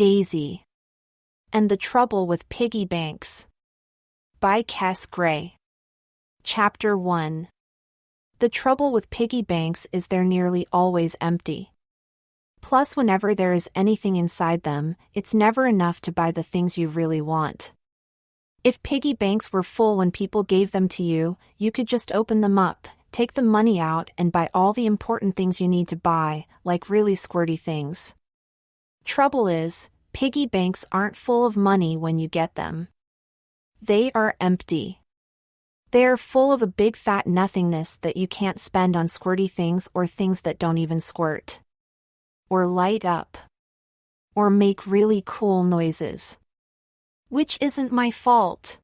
Daisy. And the Trouble with Piggy Banks. By Cass Gray. Chapter 1. The trouble with piggy banks is they're nearly always empty. Plus, whenever there is anything inside them, it's never enough to buy the things you really want. If piggy banks were full when people gave them to you, you could just open them up, take the money out, and buy all the important things you need to buy, like really squirty things. Trouble is, piggy banks aren't full of money when you get them. They are empty. They are full of a big fat nothingness that you can't spend on squirty things or things that don't even squirt. Or light up. Or make really cool noises. Which isn't my fault.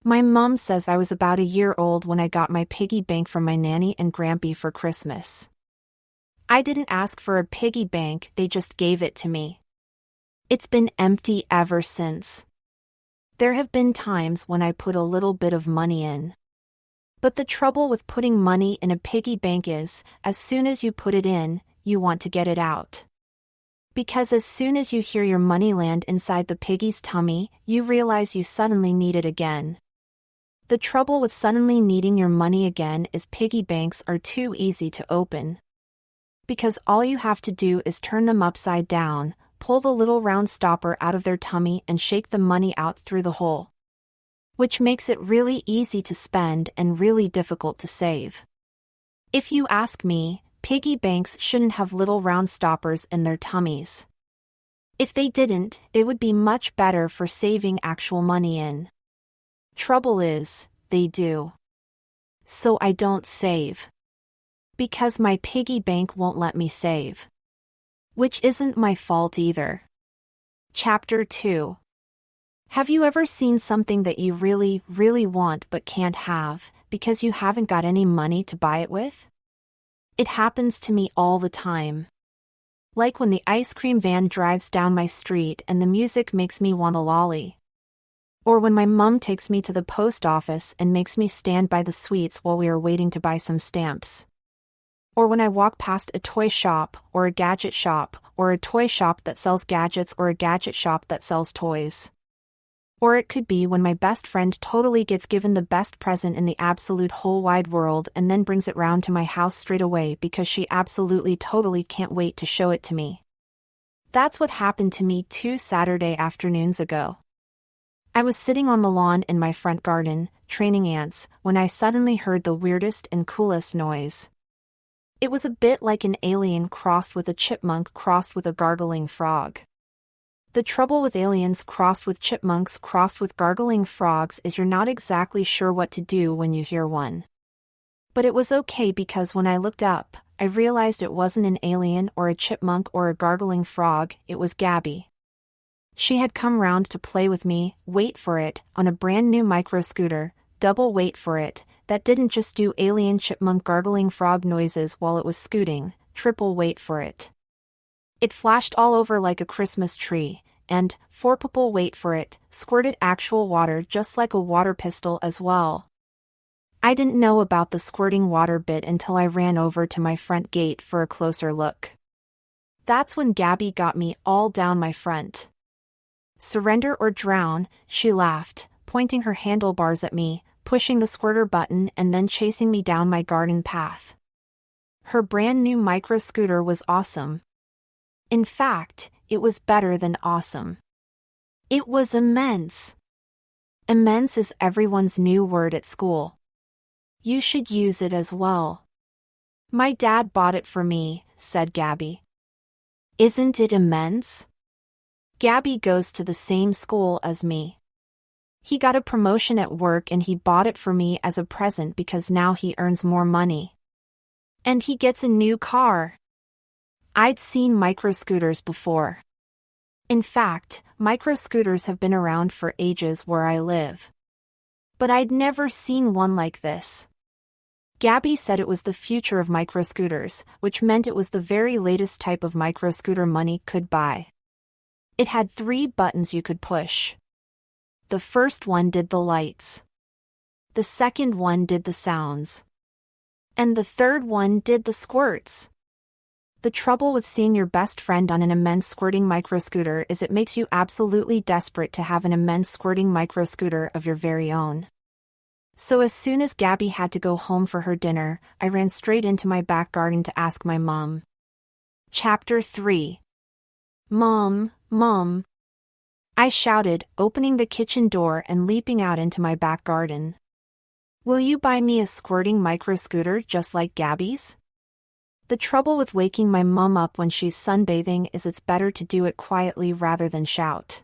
My mom says I was about a year old when I got my piggy bank from my nanny and grampy for Christmas. I didn't ask for a piggy bank, they just gave it to me. It's been empty ever since. There have been times when I put a little bit of money in. But the trouble with putting money in a piggy bank is, as soon as you put it in, you want to get it out. Because as soon as you hear your money land inside the piggy's tummy, you realize you suddenly need it again. The trouble with suddenly needing your money again is piggy banks are too easy to open. Because all you have to do is turn them upside down, pull the little round stopper out of their tummy and shake the money out through the hole. Which makes it really easy to spend and really difficult to save. If you ask me, piggy banks shouldn't have little round stoppers in their tummies. If they didn't, it would be much better for saving actual money in. Trouble is, they do. So I don't save. Because my piggy bank won't let me save. Which isn't my fault either. Chapter 2. Have you ever seen something that you really, really want but can't have, because you haven't got any money to buy it with? It happens to me all the time. Like when the ice cream van drives down my street and the music makes me want a lolly. Or when my mom takes me to the post office and makes me stand by the sweets while we are waiting to buy some stamps. Or when I walk past a toy shop, or a gadget shop, or a toy shop that sells gadgets, or a gadget shop that sells toys. Or it could be when my best friend totally gets given the best present in the absolute whole wide world and then brings it round to my house straight away because she absolutely totally can't wait to show it to me. That's what happened to me 2 Saturday afternoons ago. I was sitting on the lawn in my front garden, training ants, when I suddenly heard the weirdest and coolest noise. It was a bit like an alien crossed with a chipmunk crossed with a gargling frog. The trouble with aliens crossed with chipmunks crossed with gargling frogs is you're not exactly sure what to do when you hear one. But it was okay because when I looked up, I realized it wasn't an alien or a chipmunk or a gargling frog, it was Gabby. She had come round to play with me, wait for it, on a brand new micro scooter, double wait for it, that didn't just do alien chipmunk gargling frog noises while it was scooting, triple wait for it. It flashed all over like a Christmas tree, and, for people wait for it, squirted actual water just like a water pistol as well. I didn't know about the squirting water bit until I ran over to my front gate for a closer look. That's when Gabby got me all down my front. Surrender or drown, she laughed, pointing her handlebars at me, pushing the squirter button and then chasing me down my garden path. Her brand new micro scooter was awesome. In fact, it was better than awesome. It was immense. Immense is everyone's new word at school. You should use it as well. My dad bought it for me, said Gabby. Isn't it immense? Gabby goes to the same school as me. He got a promotion at work and he bought it for me as a present because now he earns more money. And he gets a new car. I'd seen microscooters before. In fact, microscooters have been around for ages where I live. But I'd never seen one like this. Gabby said it was the future of microscooters, which meant it was the very latest type of microscooter money could buy. It had 3 buttons you could push. The first one did the lights. The second one did the sounds. And the third one did the squirts. The trouble with seeing your best friend on an immense squirting microscooter is it makes you absolutely desperate to have an immense squirting microscooter of your very own. So as soon as Gabby had to go home for her dinner, I ran straight into my back garden to ask my mom. Chapter 3. Mom, Mom, I shouted, opening the kitchen door and leaping out into my back garden. Will you buy me a squirting microscooter just like Gabby's? The trouble with waking my mom up when she's sunbathing is it's better to do it quietly rather than shout.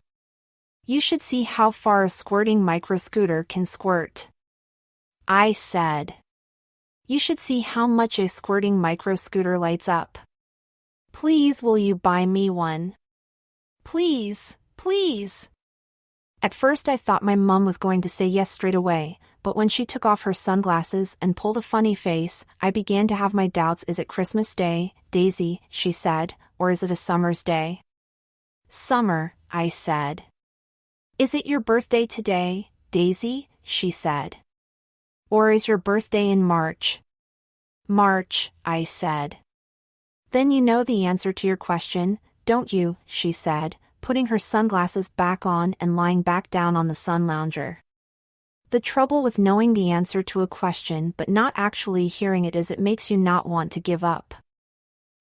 You should see how far a squirting microscooter can squirt. I said. You should see how much a squirting microscooter lights up. Please, will you buy me one? Please, please. At first I thought my mom was going to say yes straight away, but when she took off her sunglasses and pulled a funny face, I began to have my doubts. Is it Christmas Day, Daisy, she said, or is it a summer's day? Summer, I said. Is it your birthday today, Daisy, she said. Or is your birthday in March? March, I said. Then you know the answer to your question, don't you, she said, putting her sunglasses back on and lying back down on the sun lounger. The trouble with knowing the answer to a question but not actually hearing it is it makes you not want to give up.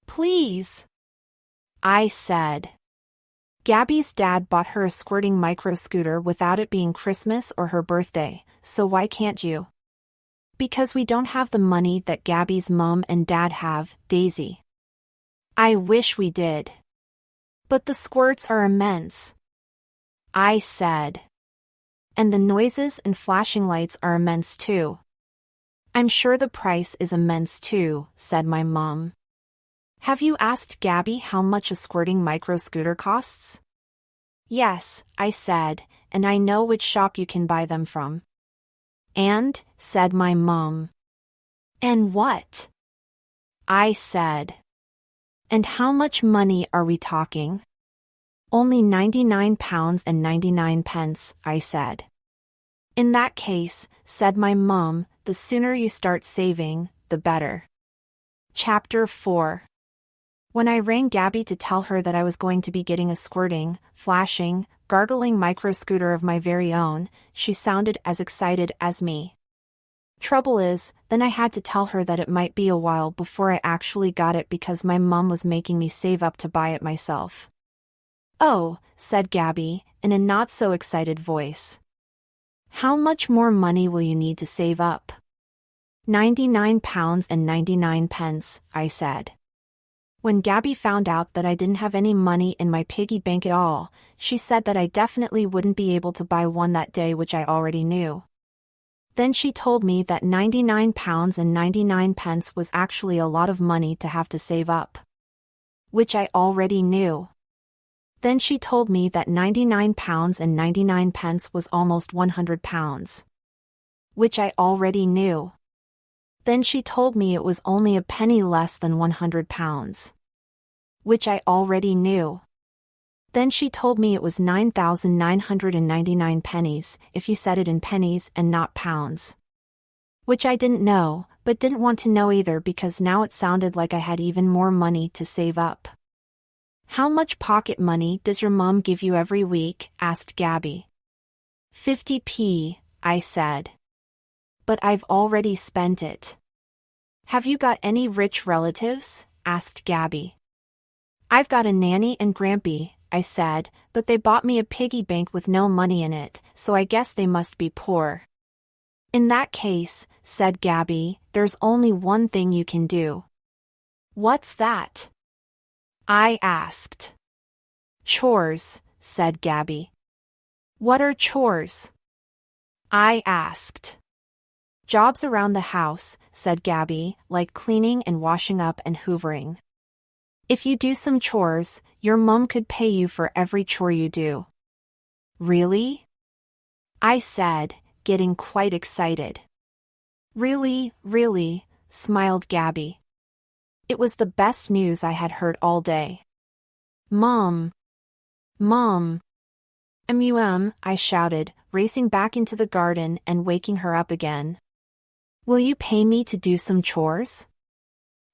Please, I said. Gabby's dad bought her a squirting microscooter without it being Christmas or her birthday, so why can't you? Because we don't have the money that Gabby's mom and dad have, Daisy. I wish we did. But the squirts are immense. I said. And the noises and flashing lights are immense too. I'm sure the price is immense too, said my mom. Have you asked Gabby how much a squirting microscooter costs? Yes, I said, and I know which shop you can buy them from. And, said my mom. And what? I said. And how much money are we talking? Only £99.99, I said. In that case, said my mom, the sooner you start saving, the better. Chapter 4. When I rang Gabby to tell her that I was going to be getting a squirting, flashing, gargling microscooter of my very own, she sounded as excited as me. Trouble is, then I had to tell her that it might be a while before I actually got it because my mom was making me save up to buy it myself. Oh, said Gabby, in a not-so-excited voice. How much more money will you need to save up? £99.99, I said. When Gabby found out that I didn't have any money in my piggy bank at all, she said that I definitely wouldn't be able to buy one that day, which I already knew. Then she told me that £99.99 was actually a lot of money to have to save up. Which I already knew. Then she told me that £99.99 was almost £100. Which I already knew. Then she told me it was only a penny less than £100. Which I already knew. Then she told me it was 9,999 pennies, if you said it in pennies and not pounds. Which I didn't know, but didn't want to know either because now it sounded like I had even more money to save up. How much pocket money does your mom give you every week? Asked Gabby. 50p, I said. But I've already spent it. Have you got any rich relatives? Asked Gabby. I've got a nanny and grampy, I said, but they bought me a piggy bank with no money in it, so I guess they must be poor. In that case, said Gabby, there's only one thing you can do. What's that? I asked. Chores, said Gabby. What are chores? I asked. Jobs around the house, said Gabby, like cleaning and washing up and hoovering. If you do some chores, your mom could pay you for every chore you do. Really? I said, getting quite excited. Really, really, smiled Gabby. It was the best news I had heard all day. Mom! Mom! I shouted, racing back into the garden and waking her up again. Will you pay me to do some chores?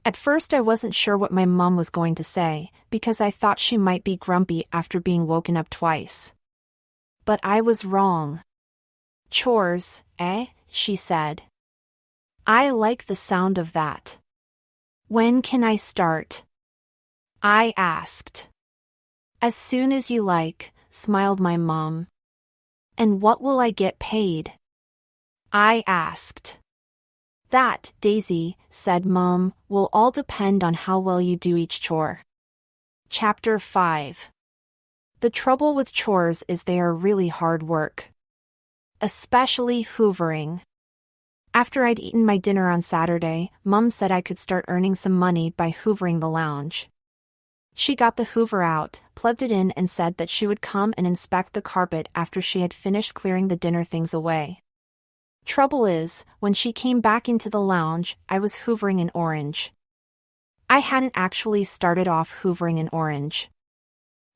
At first I wasn't sure what my mom was going to say, because I thought she might be grumpy after being woken up twice. But I was wrong. Chores, eh? She said. I like the sound of that. When can I start? I asked. As soon as you like, smiled my mom. And what will I get paid? I asked. That, Daisy, said Mom, will all depend on how well you do each chore. Chapter 5. The trouble with chores is they are really hard work. Especially hoovering. After I'd eaten my dinner on Saturday, Mom said I could start earning some money by hoovering the lounge. She got the hoover out, plugged it in and said that she would come and inspect the carpet after she had finished clearing the dinner things away. Trouble is, when she came back into the lounge, I was hoovering an orange. I hadn't actually started off hoovering an orange.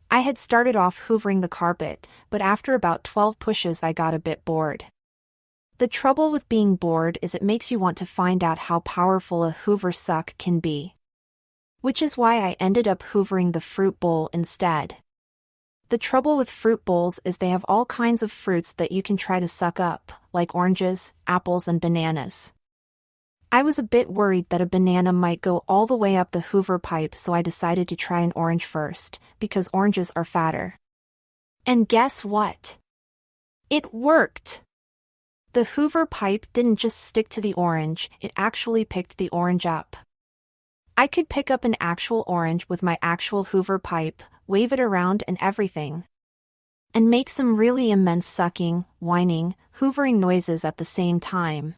I had started off hoovering the carpet, but after about 12 pushes I got a bit bored. The trouble with being bored is it makes you want to find out how powerful a hoover suck can be. Which is why I ended up hoovering the fruit bowl instead. The trouble with fruit bowls is they have all kinds of fruits that you can try to suck up, like oranges, apples and bananas. I was a bit worried that a banana might go all the way up the hoover pipe, so I decided to try an orange first, because oranges are fatter. And guess what? It worked! The hoover pipe didn't just stick to the orange, it actually picked the orange up. I could pick up an actual orange with my actual hoover pipe, wave it around and everything. And make some really immense sucking, whining, hoovering noises at the same time.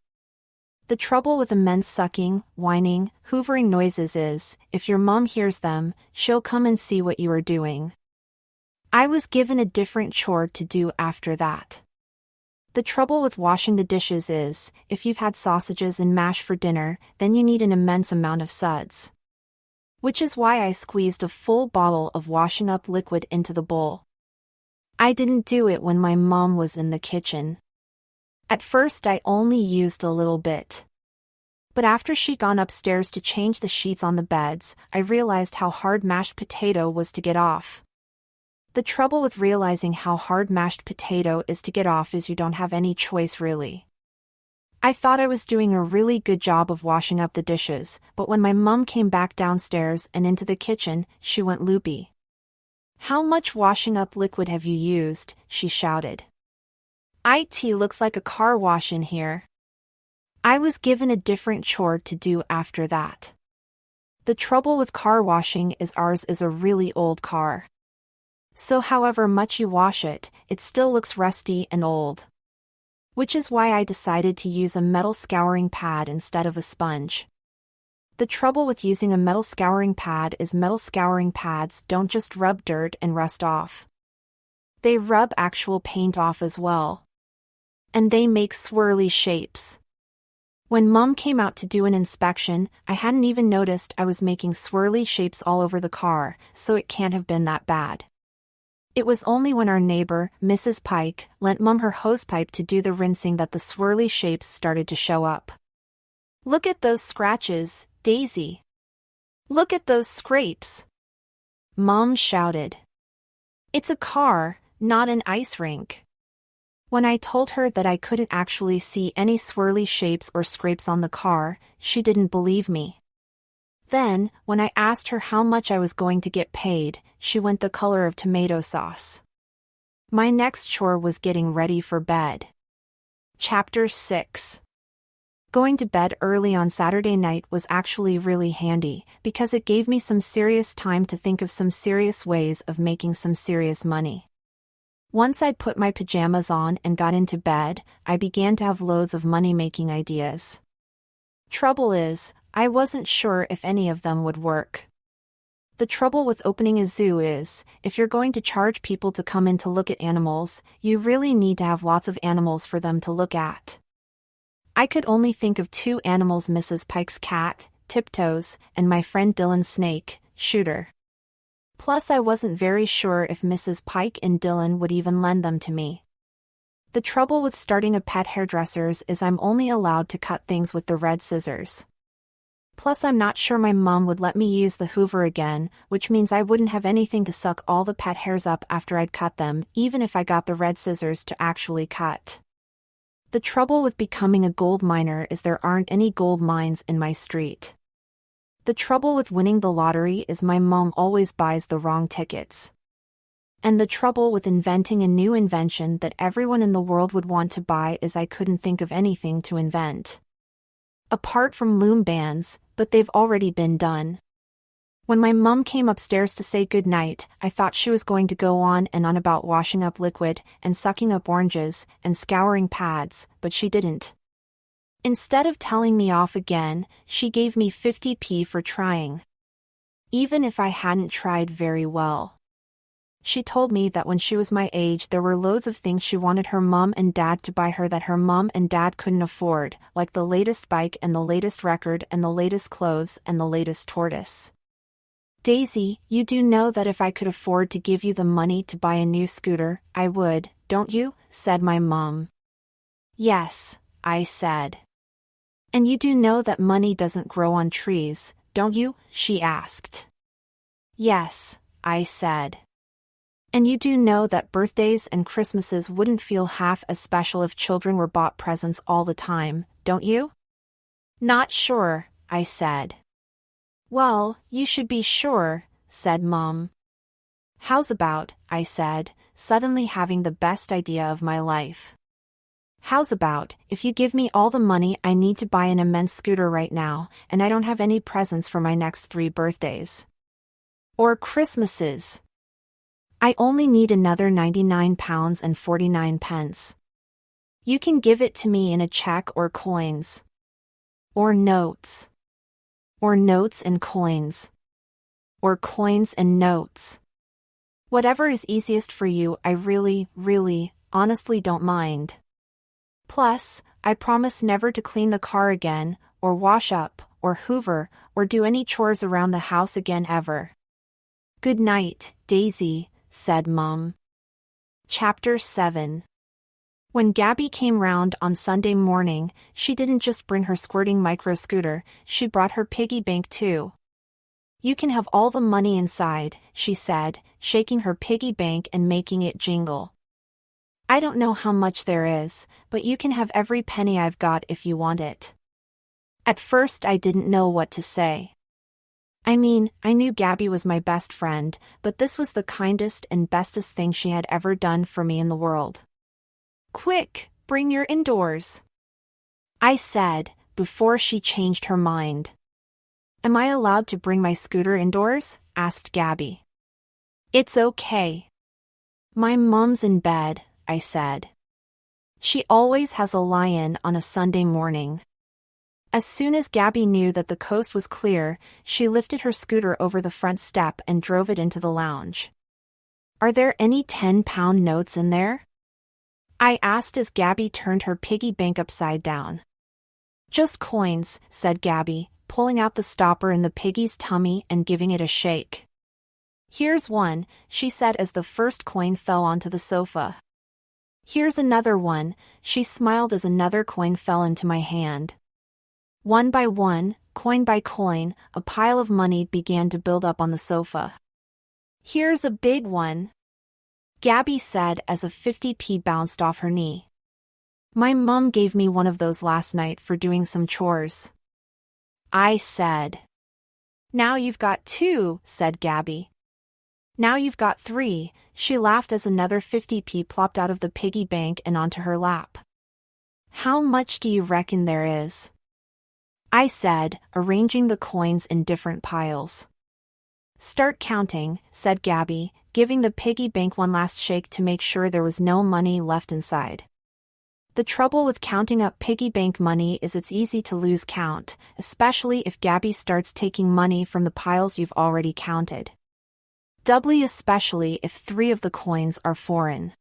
The trouble with immense sucking, whining, hoovering noises is, if your mom hears them, she'll come and see what you are doing. I was given a different chore to do after that. The trouble with washing the dishes is, if you've had sausages and mash for dinner, then you need an immense amount of suds. Which is why I squeezed a full bottle of washing up liquid into the bowl. I didn't do it when my mom was in the kitchen. At first I only used a little bit. But after she'd gone upstairs to change the sheets on the beds, I realized how hard mashed potato was to get off. The trouble with realizing how hard mashed potato is to get off is you don't have any choice really. I thought I was doing a really good job of washing up the dishes, but when my mom came back downstairs and into the kitchen, she went loopy. How much washing up liquid have you used? She shouted. It looks like a car wash in here. I was given a different chore to do after that. The trouble with car washing is ours is a really old car. So however much you wash it, it still looks rusty and old. Which is why I decided to use a metal scouring pad instead of a sponge. The trouble with using a metal scouring pad is metal scouring pads don't just rub dirt and rust off. They rub actual paint off as well. And they make swirly shapes. When Mom came out to do an inspection, I hadn't even noticed I was making swirly shapes all over the car, so it can't have been that bad. It was only when our neighbor, Mrs. Pike, lent Mom her hosepipe to do the rinsing that the swirly shapes started to show up. Look at those scratches, Daisy. Look at those scrapes. Mom shouted. It's a car, not an ice rink. When I told her that I couldn't actually see any swirly shapes or scrapes on the car, she didn't believe me. Then, when I asked her how much I was going to get paid, she went the color of tomato sauce. My next chore was getting ready for bed. Chapter 6. Going to bed early on Saturday night was actually really handy, because it gave me some serious time to think of some serious ways of making some serious money. Once I'd put my pajamas on and got into bed, I began to have loads of money-making ideas. Trouble is, I wasn't sure if any of them would work. The trouble with opening a zoo is, if you're going to charge people to come in to look at animals, you really need to have lots of animals for them to look at. I could only think of 2 animals: Mrs. Pike's cat, Tiptoes, and my friend Dylan's snake, Shooter. Plus I wasn't very sure if Mrs. Pike and Dylan would even lend them to me. The trouble with starting a pet hairdresser's is I'm only allowed to cut things with the red scissors. Plus, I'm not sure my mom would let me use the Hoover again, which means I wouldn't have anything to suck all the pet hairs up after I'd cut them, even if I got the red scissors to actually cut. The trouble with becoming a gold miner is there aren't any gold mines in my street. The trouble with winning the lottery is my mom always buys the wrong tickets. And the trouble with inventing a new invention that everyone in the world would want to buy is I couldn't think of anything to invent. Apart from loom bands, but they've already been done. When my mom came upstairs to say goodnight, I thought she was going to go on and on about washing up liquid, and sucking up oranges, and scouring pads, but she didn't. Instead of telling me off again, she gave me 50p for trying. Even if I hadn't tried very well. She told me that when she was my age there were loads of things she wanted her mom and dad to buy her that her mom and dad couldn't afford, like the latest bike and the latest record and the latest clothes and the latest tortoise. Daisy, you do know that if I could afford to give you the money to buy a new scooter, I would, don't you? Said my mom. Yes, I said. And you do know that money doesn't grow on trees, don't you? She asked. Yes, I said. And you do know that birthdays and Christmases wouldn't feel half as special if children were bought presents all the time, don't you? Not sure, I said. Well, you should be sure, said Mom. How's about, I said, suddenly having the best idea of my life. How's about, if you give me all the money I need to buy an immense scooter right now, and I don't have any presents for my next 3 birthdays? Or Christmases. I only need another £99.49. You can give it to me in a check or coins. Or notes. Or notes and coins. Or coins and notes. Whatever is easiest for you, I really, honestly don't mind. Plus, I promise never to clean the car again, or wash up, or hoover, or do any chores around the house again ever. Good night, Daisy, said Mom. Chapter 7. When Gabby came round on Sunday morning, she didn't just bring her squirting micro scooter, she brought her piggy bank too. You can have all the money inside, she said, shaking her piggy bank and making it jingle. I don't know how much there is, but you can have every penny I've got if you want it. At first I didn't know what to say. I mean, I knew Gabby was my best friend, but this was the kindest and bestest thing she had ever done for me in the world. Quick, bring your indoors, I said, before she changed her mind. Am I allowed to bring my scooter indoors? Asked Gabby. It's okay. My mom's in bed, I said. She always has a lie-in on a Sunday morning. As soon as Gabby knew that the coast was clear, she lifted her scooter over the front step and drove it into the lounge. Are there any 10-pound notes in there? I asked as Gabby turned her piggy bank upside down. Just coins, said Gabby, pulling out the stopper in the piggy's tummy and giving it a shake. Here's one, she said as the first coin fell onto the sofa. Here's another one, she smiled as another coin fell into my hand. One by one, coin by coin, a pile of money began to build up on the sofa. Here's a big one, Gabby said as a 50p bounced off her knee. My mom gave me one of those last night for doing some chores, I said. Now you've got 2, said Gabby. Now you've got 3, she laughed as another 50p plopped out of the piggy bank and onto her lap. How much do you reckon there is? I said, arranging the coins in different piles. Start counting, said Gabby, giving the piggy bank one last shake to make sure there was no money left inside. The trouble with counting up piggy bank money is it's easy to lose count, especially if Gabby starts taking money from the piles you've already counted. Doubly especially if 3 of the coins are foreign.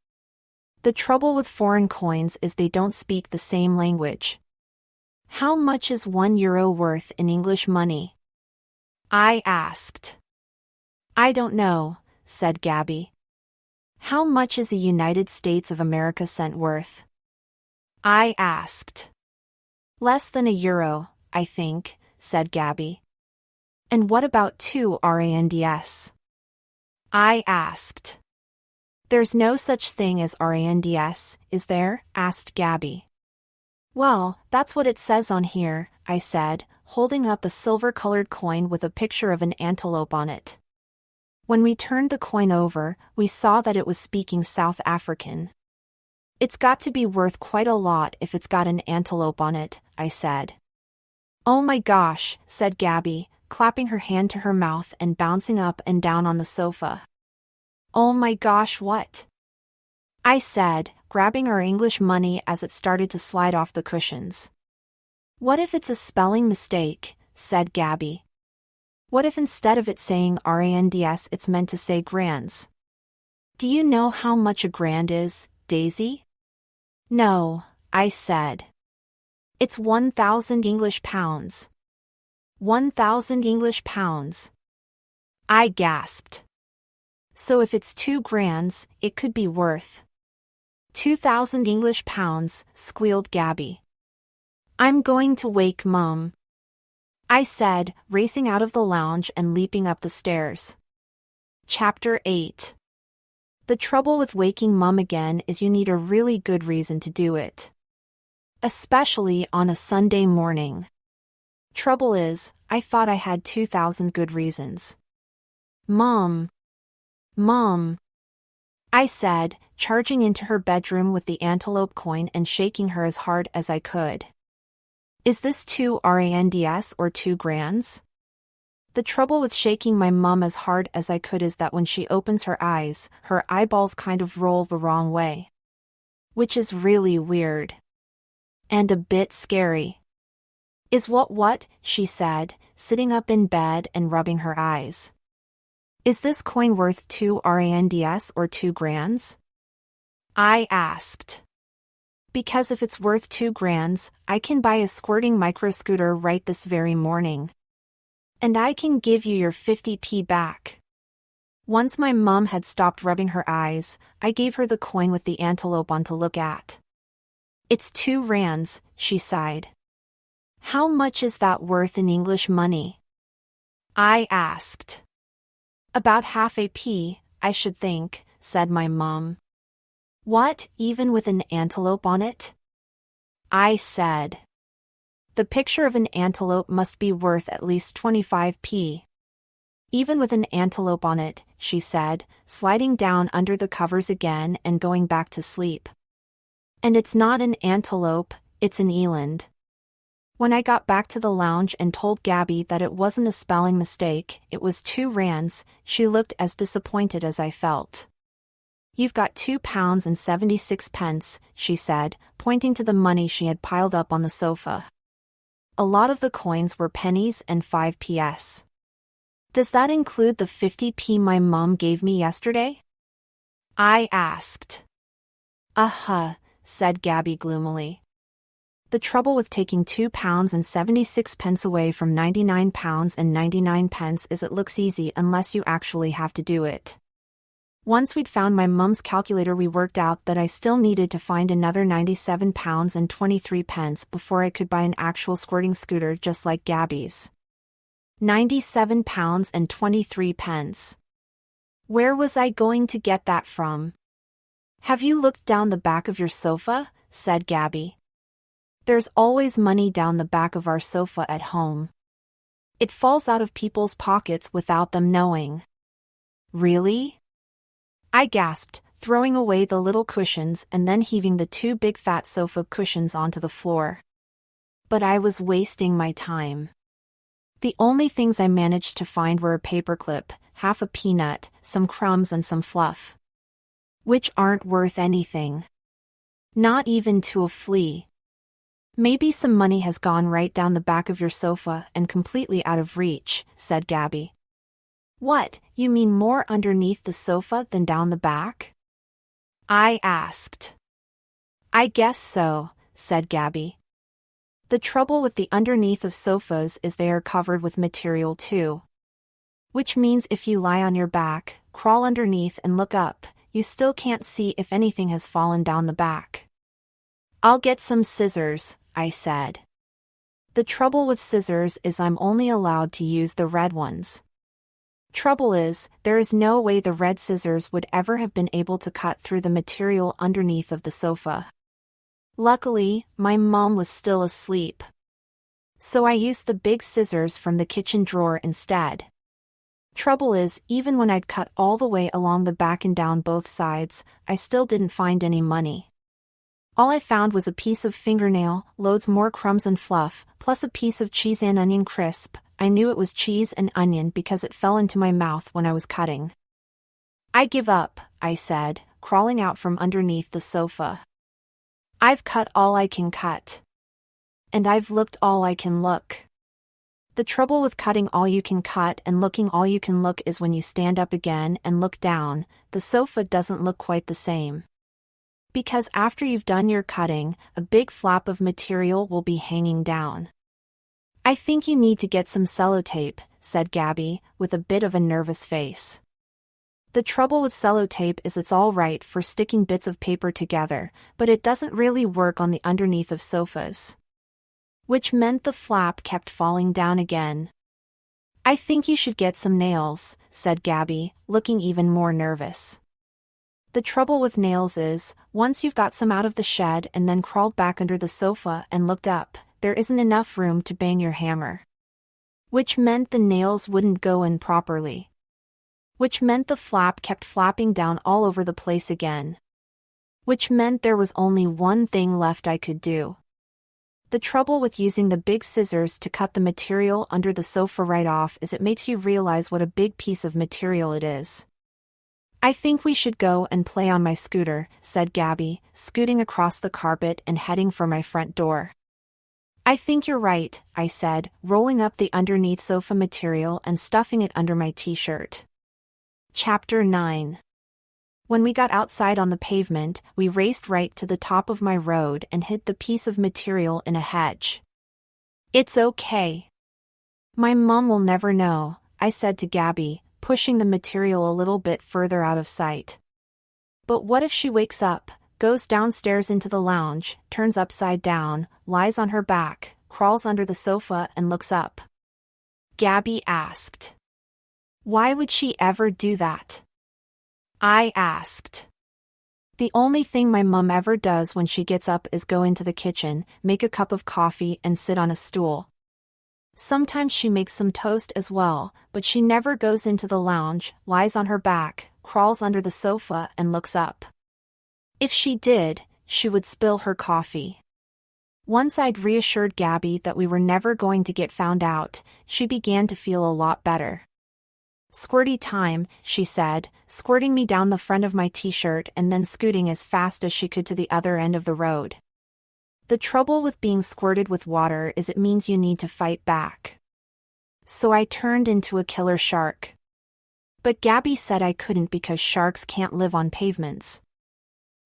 The trouble with foreign coins is they don't speak the same language. How much is €1 worth in English money? I asked. I don't know, said Gabby. How much is a United States of America cent worth? I asked. Less than €1, I think, said Gabby. And what about two rands? I asked. There's no such thing as rands, is there? Asked Gabby. Well, that's what it says on here, I said, holding up a silver-colored coin with a picture of an antelope on it. When we turned the coin over, we saw that it was speaking South African. It's got to be worth quite a lot if it's got an antelope on it, I said. Oh my gosh, said Gabby, clapping her hand to her mouth and bouncing up and down on the sofa. Oh my gosh, what? I said, grabbing our English money as it started to slide off the cushions. What if it's a spelling mistake, said Gabby. What if instead of it saying rands it's meant to say grands? Do you know how much a grand is, Daisy? No, I said. It's 1,000 English pounds. 1,000 English pounds. I gasped. So if it's 2 grands, it could be worth 2,000 English pounds, squealed Gabby. I'm going to wake Mum, I said, racing out of the lounge and leaping up the stairs. Chapter 8. The trouble with waking Mum again is you need a really good reason to do it. Especially on a Sunday morning. Trouble is, I thought I had 2,000 good reasons. Mom, I said, charging into her bedroom with the antelope coin and shaking her as hard as I could. Is this 2 rands or 2 grands? The trouble with shaking my mum as hard as I could is that when she opens her eyes, her eyeballs kind of roll the wrong way. Which is really weird. And a bit scary. Is what? She said, sitting up in bed and rubbing her eyes. Is this coin worth 2 rands or 2 grands? I asked. Because if it's worth 2 grands, I can buy a squirting microscooter right this very morning. And I can give you your 50p back. Once my mum had stopped rubbing her eyes, I gave her the coin with the antelope on to look at. It's 2 rands, she sighed. How much is that worth in English money? I asked. About half a p, I should think, said my mum. What, even with an antelope on it? I said. The picture of an antelope must be worth at least 25p. Even with an antelope on it, she said, sliding down under the covers again and going back to sleep. And it's not an antelope, it's an eland. When I got back to the lounge and told Gabby that it wasn't a spelling mistake, it was 2 rands, she looked as disappointed as I felt. You've got £2.76, she said, pointing to the money she had piled up on the sofa. A lot of the coins were pennies and 5ps. Does that include the 50p my mum gave me yesterday? I asked. Said Gabby gloomily. The trouble with taking £2.76 away from £99.99 is it looks easy unless you actually have to do it. Once we'd found my mum's calculator, we worked out that I still needed to find another £97.23 before I could buy an actual squirting scooter just like Gabby's. £97.23. Where was I going to get that from? Have you looked down the back of your sofa? Said Gabby. There's always money down the back of our sofa at home. It falls out of people's pockets without them knowing. Really? I gasped, throwing away the little cushions and then heaving the 2 big fat sofa cushions onto the floor. But I was wasting my time. The only things I managed to find were a paperclip, half a peanut, some crumbs and some fluff. Which aren't worth anything. Not even to a flea. Maybe some money has gone right down the back of your sofa and completely out of reach, said Gabby. What, you mean more underneath the sofa than down the back? I asked. I guess so, said Gabby. The trouble with the underneath of sofas is they are covered with material too. Which means if you lie on your back, crawl underneath and look up, you still can't see if anything has fallen down the back. I'll get some scissors, I said. The trouble with scissors is I'm only allowed to use the red ones. Trouble is, there is no way the red scissors would ever have been able to cut through the material underneath of the sofa. Luckily, my mom was still asleep. So I used the big scissors from the kitchen drawer instead. Trouble is, even when I'd cut all the way along the back and down both sides, I still didn't find any money. All I found was a piece of fingernail, loads more crumbs and fluff, plus a piece of cheese and onion crisp. I knew it was cheese and onion because it fell into my mouth when I was cutting. I give up, I said, crawling out from underneath the sofa. I've cut all I can cut. And I've looked all I can look. The trouble with cutting all you can cut and looking all you can look is when you stand up again and look down, the sofa doesn't look quite the same. Because after you've done your cutting, a big flap of material will be hanging down. I think you need to get some sellotape, said Gabby, with a bit of a nervous face. The trouble with sellotape is it's all right for sticking bits of paper together, but it doesn't really work on the underneath of sofas. Which meant the flap kept falling down again. I think you should get some nails, said Gabby, looking even more nervous. The trouble with nails is, once you've got some out of the shed and then crawled back under the sofa and looked up, there isn't enough room to bang your hammer. Which meant the nails wouldn't go in properly. Which meant the flap kept flapping down all over the place again. Which meant there was only one thing left I could do. The trouble with using the big scissors to cut the material under the sofa right off is it makes you realize what a big piece of material it is. I think we should go and play on my scooter, said Gabby, scooting across the carpet and heading for my front door. I think you're right, I said, rolling up the underneath sofa material and stuffing it under my t-shirt. Chapter 9. When we got outside on the pavement, we raced right to the top of my road and hid the piece of material in a hedge. It's okay. My mom will never know, I said to Gabby, pushing the material a little bit further out of sight. But what if she wakes up, goes downstairs into the lounge, turns upside down, lies on her back, crawls under the sofa and looks up? Gabby asked. Why would she ever do that? I asked. The only thing my mom ever does when she gets up is go into the kitchen, make a cup of coffee and sit on a stool. Sometimes she makes some toast as well, but she never goes into the lounge, lies on her back, crawls under the sofa and looks up. If she did, she would spill her coffee. Once I'd reassured Gabby that we were never going to get found out, she began to feel a lot better. Squirty time, she said, squirting me down the front of my t-shirt and then scooting as fast as she could to the other end of the road. The trouble with being squirted with water is it means you need to fight back. So I turned into a killer shark. But Gabby said I couldn't because sharks can't live on pavements.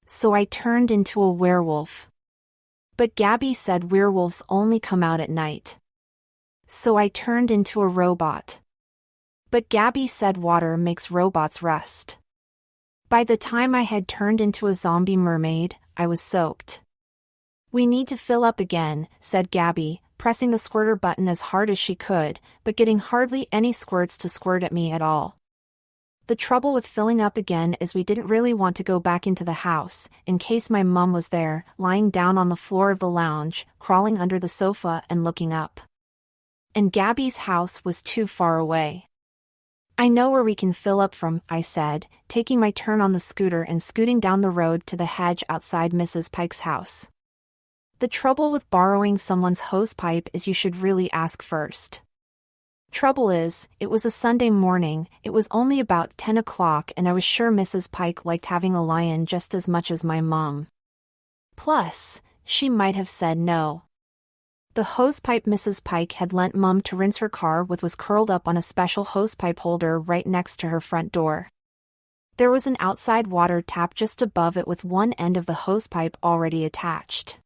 So I turned into a werewolf. But Gabby said werewolves only come out at night. So I turned into a robot. But Gabby said water makes robots rust. By the time I had turned into a zombie mermaid, I was soaked. We need to fill up again, said Gabby, pressing the squirter button as hard as she could, but getting hardly any squirts to squirt at me at all. The trouble with filling up again is we didn't really want to go back into the house, in case my mom was there, lying down on the floor of the lounge, crawling under the sofa and looking up. And Gabby's house was too far away. I know where we can fill up from, I said, taking my turn on the scooter and scooting down the road to the hedge outside Mrs. Pike's house. The trouble with borrowing someone's hosepipe is you should really ask first. Trouble is, it was a Sunday morning, it was only about 10 o'clock and I was sure Mrs. Pike liked having a lion just as much as my mom. Plus, she might have said no. The hosepipe Mrs. Pike had lent Mum to rinse her car with was curled up on a special hosepipe holder right next to her front door. There was an outside water tap just above it with one end of the hosepipe already attached.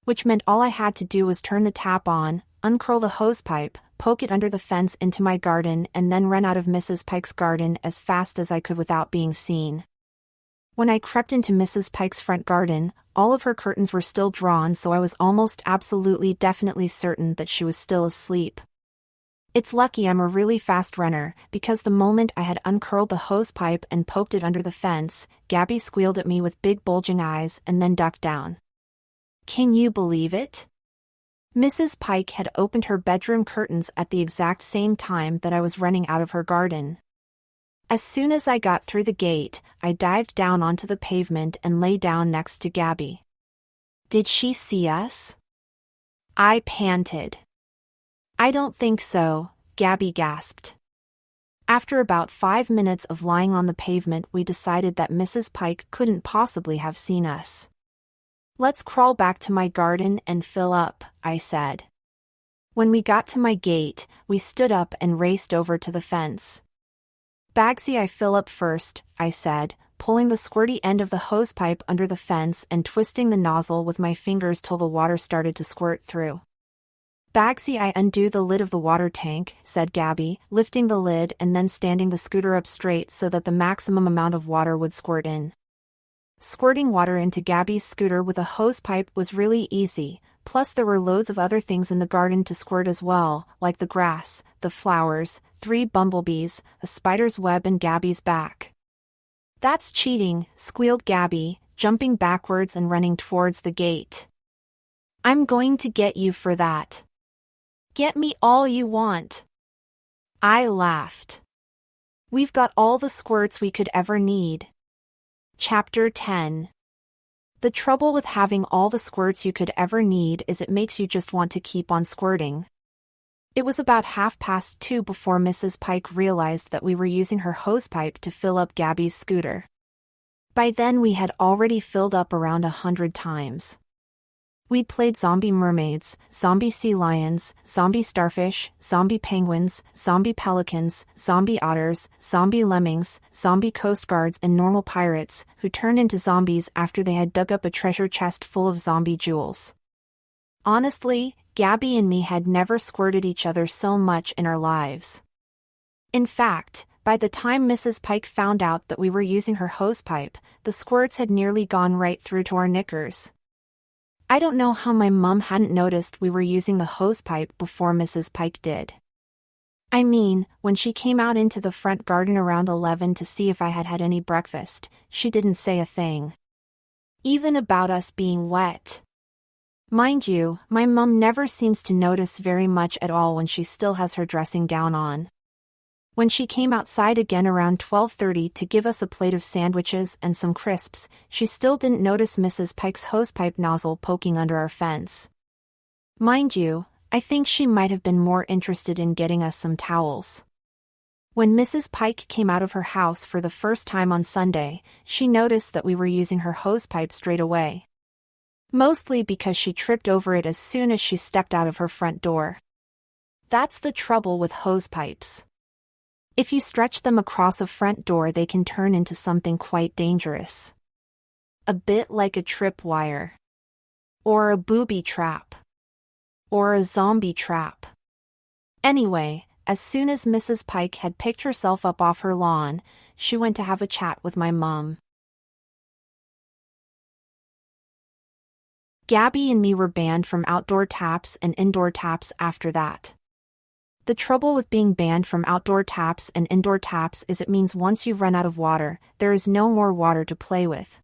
Which meant all I had to do was turn the tap on, uncurl the hosepipe, poke it under the fence into my garden and then run out of Mrs. Pike's garden as fast as I could without being seen. When I crept into Mrs. Pike's front garden, all of her curtains were still drawn, so I was almost absolutely definitely certain that she was still asleep. It's lucky I'm a really fast runner, because the moment I had uncurled the hosepipe and poked it under the fence, Gabby squealed at me with big bulging eyes and then ducked down. Can you believe it? Mrs. Pike had opened her bedroom curtains at the exact same time that I was running out of her garden. As soon as I got through the gate, I dived down onto the pavement and lay down next to Gabby. Did she see us? I panted. I don't think so, Gabby gasped. After about 5 minutes of lying on the pavement, we decided that Mrs. Pike couldn't possibly have seen us. Let's crawl back to my garden and fill up, I said. When we got to my gate, we stood up and raced over to the fence. Bagsy, I fill up first, I said, pulling the squirty end of the hosepipe under the fence and twisting the nozzle with my fingers till the water started to squirt through. Bagsy, I undo the lid of the water tank, said Gabby, lifting the lid and then standing the scooter up straight so that the maximum amount of water would squirt in. Squirting water into Gabby's scooter with a hosepipe was really easy, plus there were loads of other things in the garden to squirt as well, like the grass, the flowers, 3 bumblebees, a spider's web and Gabby's back. That's cheating, squealed Gabby, jumping backwards and running towards the gate. I'm going to get you for that. Get me all you want. I laughed. We've got all the squirts we could ever need. Chapter 10. The trouble with having all the squirts you could ever need is it makes you just want to keep on squirting. It was about 2:30 before Mrs. Pike realized that we were using her hosepipe to fill up Gabby's scooter. By then we had already filled up around 100 times. We played zombie mermaids, zombie sea lions, zombie starfish, zombie penguins, zombie pelicans, zombie otters, zombie lemmings, zombie coast guards and normal pirates, who turned into zombies after they had dug up a treasure chest full of zombie jewels. Honestly, Gabby and me had never squirted each other so much in our lives. In fact, by the time Mrs. Pike found out that we were using her hosepipe, the squirts had nearly gone right through to our knickers. I don't know how my mom hadn't noticed we were using the hosepipe before Mrs. Pike did. I mean, when she came out into the front garden around 11 to see if I had had any breakfast, she didn't say a thing. Even about us being wet. Mind you, my mom never seems to notice very much at all when she still has her dressing gown on. When she came outside again around 12:30 to give us a plate of sandwiches and some crisps, she still didn't notice Mrs. Pike's hosepipe nozzle poking under our fence. Mind you, I think she might have been more interested in getting us some towels. When Mrs. Pike came out of her house for the first time on Sunday, she noticed that we were using her hosepipe straight away. Mostly because she tripped over it as soon as she stepped out of her front door. That's the trouble with hosepipes. If you stretch them across a front door, they can turn into something quite dangerous. A bit like a tripwire. Or a booby trap. Or a zombie trap. Anyway, as soon as Mrs. Pike had picked herself up off her lawn, she went to have a chat with my mom. Gabby and me were banned from outdoor taps and indoor taps after that. The trouble with being banned from outdoor taps and indoor taps is it means once you've run out of water, there is no more water to play with.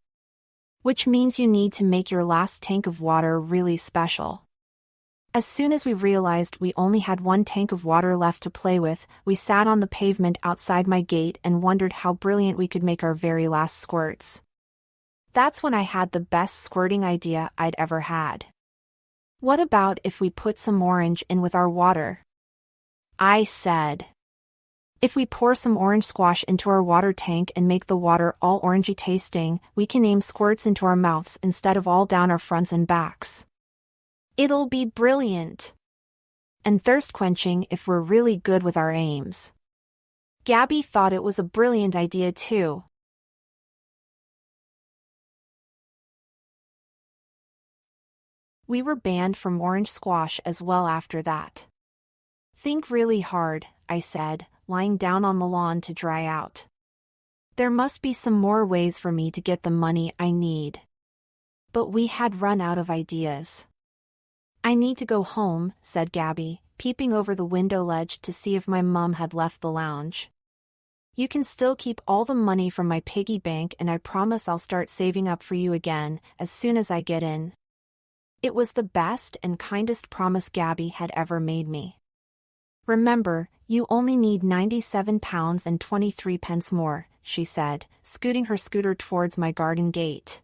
Which means you need to make your last tank of water really special. As soon as we realized we only had 1 tank of water left to play with, we sat on the pavement outside my gate and wondered how brilliant we could make our very last squirts. That's when I had the best squirting idea I'd ever had. What about if we put some orange in with our water? I said. If we pour some orange squash into our water tank and make the water all orangey tasting, we can aim squirts into our mouths instead of all down our fronts and backs. It'll be brilliant. And thirst quenching if we're really good with our aims. Gabby thought it was a brilliant idea too. We were banned from orange squash as well after that. Think really hard, I said, lying down on the lawn to dry out. There must be some more ways for me to get the money I need. But we had run out of ideas. I need to go home, said Gabby, peeping over the window ledge to see if my mum had left the lounge. You can still keep all the money from my piggy bank, and I promise I'll start saving up for you again as soon as I get in. It was the best and kindest promise Gabby had ever made me. Remember, you only need £97 and 23 pence more, she said, scooting her scooter towards my garden gate.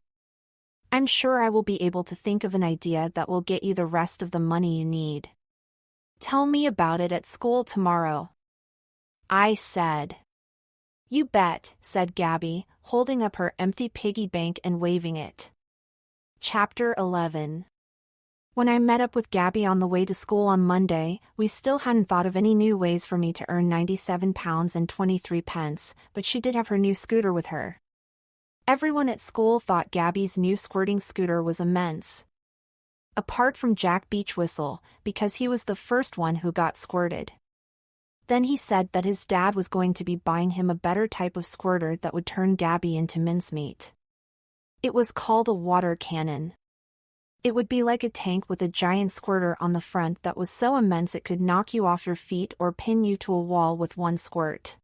I'm sure I will be able to think of an idea that will get you the rest of the money you need. Tell me about it at school tomorrow, I said. You bet, said Gabby, holding up her empty piggy bank and waving it. Chapter 11. When I met up with Gabby on the way to school on Monday, we still hadn't thought of any new ways for me to earn £97 and 23 pence, but she did have her new scooter with her. Everyone at school thought Gabby's new squirting scooter was immense. Apart from Jack Beachwhistle, because he was the first one who got squirted. Then he said that his dad was going to be buying him a better type of squirter that would turn Gabby into mincemeat. It was called a water cannon. It would be like a tank with a giant squirter on the front that was so immense it could knock you off your feet or pin you to a wall with one squirt.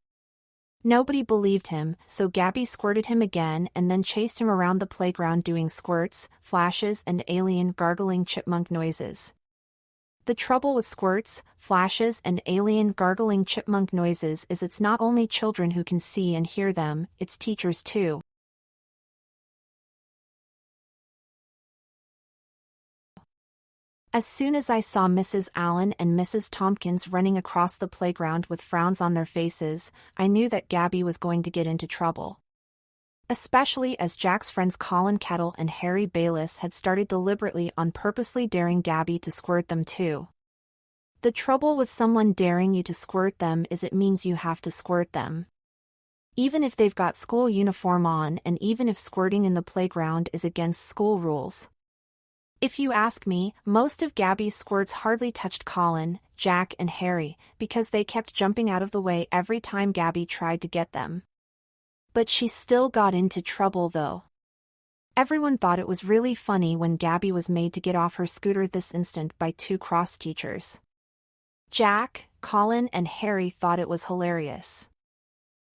Nobody believed him, so Gabby squirted him again and then chased him around the playground doing squirts, flashes, and alien gargling chipmunk noises. The trouble with squirts, flashes, and alien gargling chipmunk noises is it's not only children who can see and hear them, it's teachers too. As soon as I saw Mrs. Allen and Mrs. Tompkins running across the playground with frowns on their faces, I knew that Gabby was going to get into trouble. Especially as Jack's friends Colin Kettle and Harry Bayliss had started deliberately on purposely daring Gabby to squirt them too. The trouble with someone daring you to squirt them is it means you have to squirt them. Even if they've got school uniform on and even if squirting in the playground is against school rules. If you ask me, most of Gabby's squirts hardly touched Colin, Jack, and Harry, because they kept jumping out of the way every time Gabby tried to get them. But she still got into trouble though. Everyone thought it was really funny when Gabby was made to get off her scooter this instant by two cross teachers. Jack, Colin, and Harry thought it was hilarious.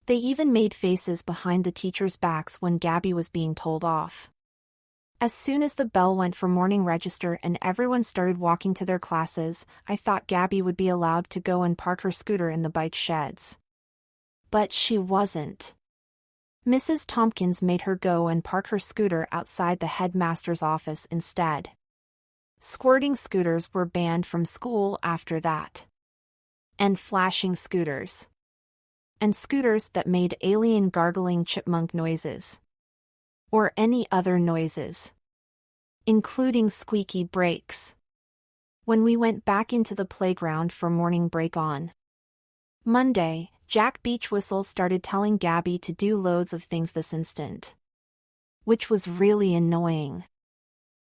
They even made faces behind the teachers' backs when Gabby was being told off. As soon as the bell went for morning register and everyone started walking to their classes, I thought Gabby would be allowed to go and park her scooter in the bike sheds. But she wasn't. Mrs. Tompkins made her go and park her scooter outside the headmaster's office instead. Squirting scooters were banned from school after that. And flashing scooters. And scooters that made alien gargling chipmunk noises. Or any other noises. Including squeaky brakes. When we went back into the playground for morning break on Monday, Jack Beachwhistle started telling Gabby to do loads of things this instant. Which was really annoying.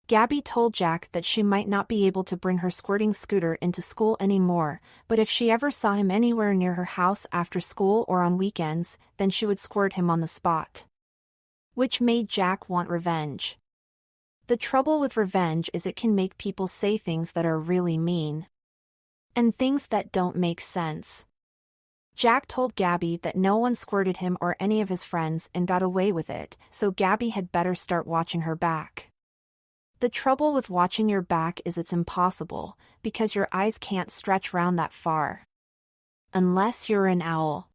Gabby told Jack that she might not be able to bring her squirting scooter into school anymore, but if she ever saw him anywhere near her house after school or on weekends, then she would squirt him on the spot. Which made Jack want revenge. The trouble with revenge is it can make people say things that are really mean. And things that don't make sense. Jack told Gabby that no one squirted him or any of his friends and got away with it, so Gabby had better start watching her back. The trouble with watching your back is it's impossible, because your eyes can't stretch round that far. Unless you're an owl.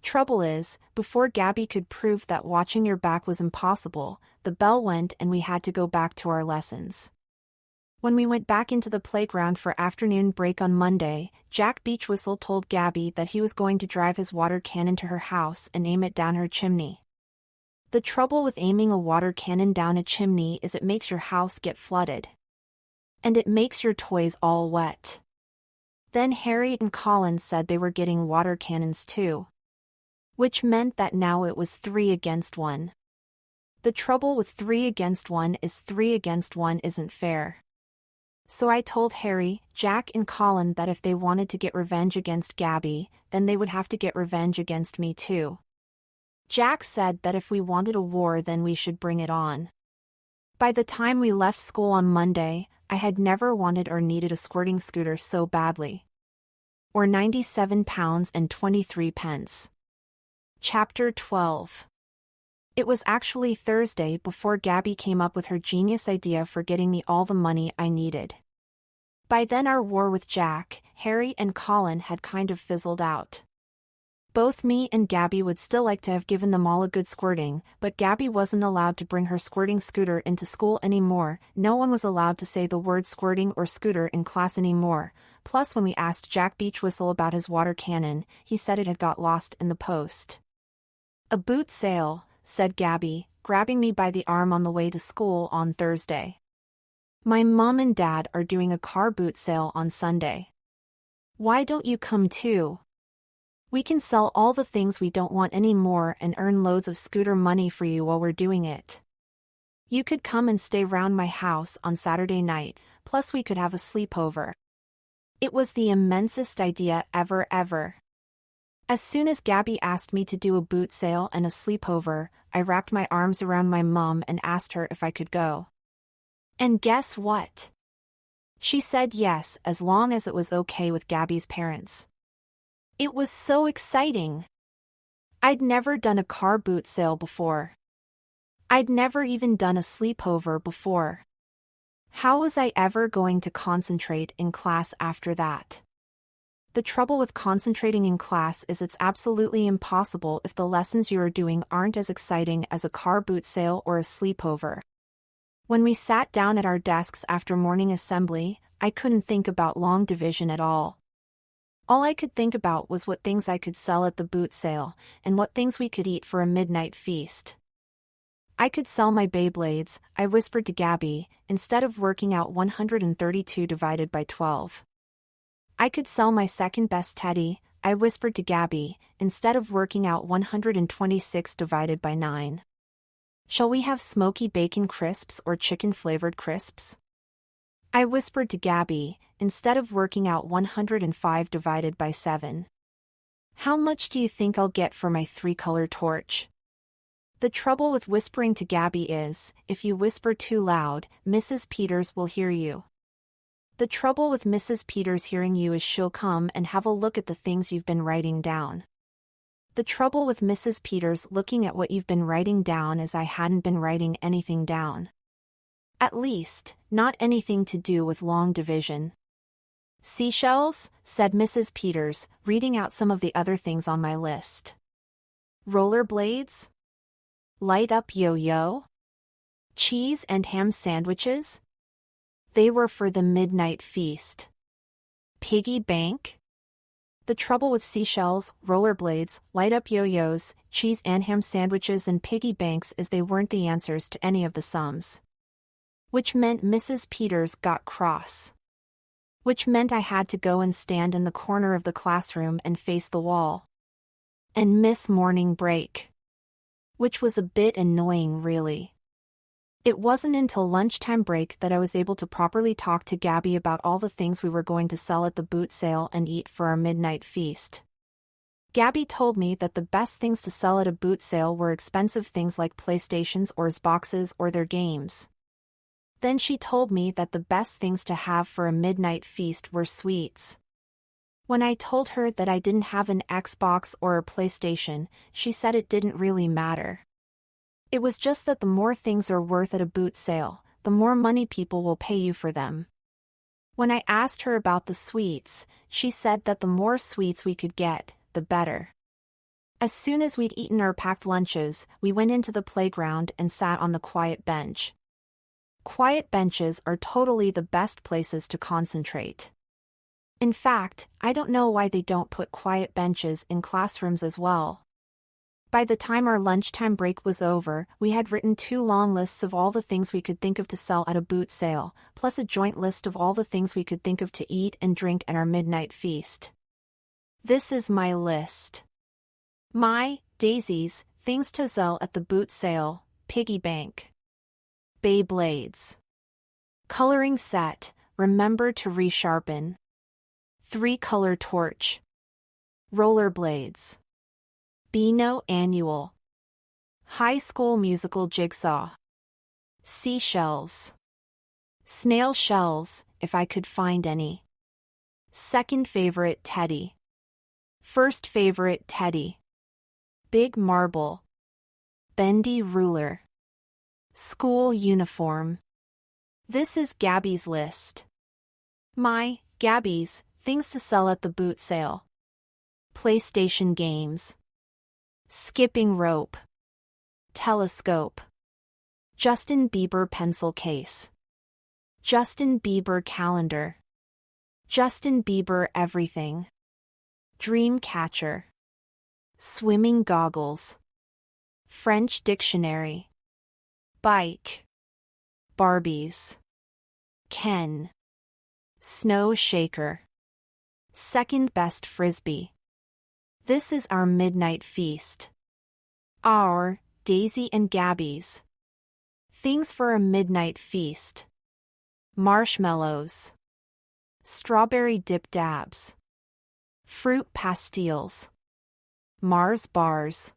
Trouble is, before Gabby could prove that watching your back was impossible, the bell went and we had to go back to our lessons. When we went back into the playground for afternoon break on Monday, Jack Beachwhistle told Gabby that he was going to drive his water cannon to her house and aim it down her chimney. The trouble with aiming a water cannon down a chimney is it makes your house get flooded. And it makes your toys all wet. Then Harry and Colin said they were getting water cannons too. Which meant that now it was 3 against 1. The trouble with 3 against 1 is 3 against 1 isn't fair. So I told Harry, Jack, and Colin that if they wanted to get revenge against Gabby, then they would have to get revenge against me too. Jack said that if we wanted a war then we should bring it on. By the time we left school on Monday, I had never wanted or needed a squirting scooter so badly. Or 97 pounds and 23 pence. Chapter 12. It was actually Thursday before Gabby came up with her genius idea for getting me all the money I needed. By then our war with Jack, Harry and Colin had kind of fizzled out. Both me and Gabby would still like to have given them all a good squirting, but Gabby wasn't allowed to bring her squirting scooter into school anymore. No one was allowed to say the word squirting or scooter in class anymore. Plus when we asked Jack Beachwhistle about his water cannon, he said it had got lost in the post. A boot sale, said Gabby, grabbing me by the arm on the way to school on Thursday. My mom and dad are doing a car boot sale on Sunday. Why don't you come too? We can sell all the things we don't want anymore and earn loads of scooter money for you while we're doing it. You could come and stay round my house on Saturday night, plus we could have a sleepover. It was the immensest idea ever. As soon as Gabby asked me to do a boot sale and a sleepover, I wrapped my arms around my mom and asked her if I could go. And guess what? She said yes as long as it was okay with Gabby's parents. It was so exciting. I'd never done a car boot sale before. I'd never even done a sleepover before. How was I ever going to concentrate in class after that? The trouble with concentrating in class is it's absolutely impossible if the lessons you are doing aren't as exciting as a car boot sale or a sleepover. When we sat down at our desks after morning assembly, I couldn't think about long division at all. All I could think about was what things I could sell at the boot sale, and what things we could eat for a midnight feast. I could sell my Beyblades, I whispered to Gabby, instead of working out 132 divided by 12. I could sell my second best teddy, I whispered to Gabby, instead of working out 126 divided by 9. Shall we have smoky bacon crisps or chicken-flavored crisps? I whispered to Gabby, instead of working out 105 divided by 7. How much do you think I'll get for my 3-color torch? The trouble with whispering to Gabby is, if you whisper too loud, Mrs. Peters will hear you. The trouble with Mrs. Peters hearing you is she'll come and have a look at the things you've been writing down. The trouble with Mrs. Peters looking at what you've been writing down is I hadn't been writing anything down. At least, not anything to do with long division. Seashells, said Mrs. Peters, reading out some of the other things on my list. Rollerblades? Light-up yo-yo? Cheese and ham sandwiches? They were for the midnight feast. Piggy bank? The trouble with seashells, rollerblades, light-up yo-yos, cheese and ham sandwiches and piggy banks is they weren't the answers to any of the sums. Which meant Mrs. Peters got cross. Which meant I had to go and stand in the corner of the classroom and face the wall. And miss morning break. Which was a bit annoying really. It wasn't until lunchtime break that I was able to properly talk to Gabby about all the things we were going to sell at the boot sale and eat for our midnight feast. Gabby told me that the best things to sell at a boot sale were expensive things like PlayStations or Xboxes or their games. Then she told me that the best things to have for a midnight feast were sweets. When I told her that I didn't have an Xbox or a PlayStation, she said it didn't really matter. It was just that the more things are worth at a boot sale, the more money people will pay you for them. When I asked her about the sweets, she said that the more sweets we could get, the better. As soon as we'd eaten our packed lunches, we went into the playground and sat on the quiet bench. Quiet benches are totally the best places to concentrate. In fact, I don't know why they don't put quiet benches in classrooms as well. By the time our lunchtime break was over, we had written 2 long lists of all the things we could think of to sell at a boot sale, plus a joint list of all the things we could think of to eat and drink at our midnight feast. This is my list. My, Daisy's, things to sell at the boot sale, piggy bank. Beyblades. Coloring set, remember to resharpen. 3-color torch. Rollerblades. Beano annual, High School Musical Jigsaw. Seashells. Snail shells, if I could find any. Second favorite teddy. First favorite teddy. Big marble. Bendy ruler. School uniform. This is Gabby's list. My, Gabby's, things to sell at the boot sale. PlayStation games. Skipping rope. Telescope. Justin Bieber pencil case. Justin Bieber calendar. Justin Bieber everything. Dream catcher. Swimming goggles. French dictionary. Bike. Barbies. Ken. Snow shaker. Second best frisbee. This is our midnight feast. Our, Daisy and Gabby's. Things for a midnight feast. Marshmallows. Strawberry dip dabs. Fruit pastilles. Mars bars.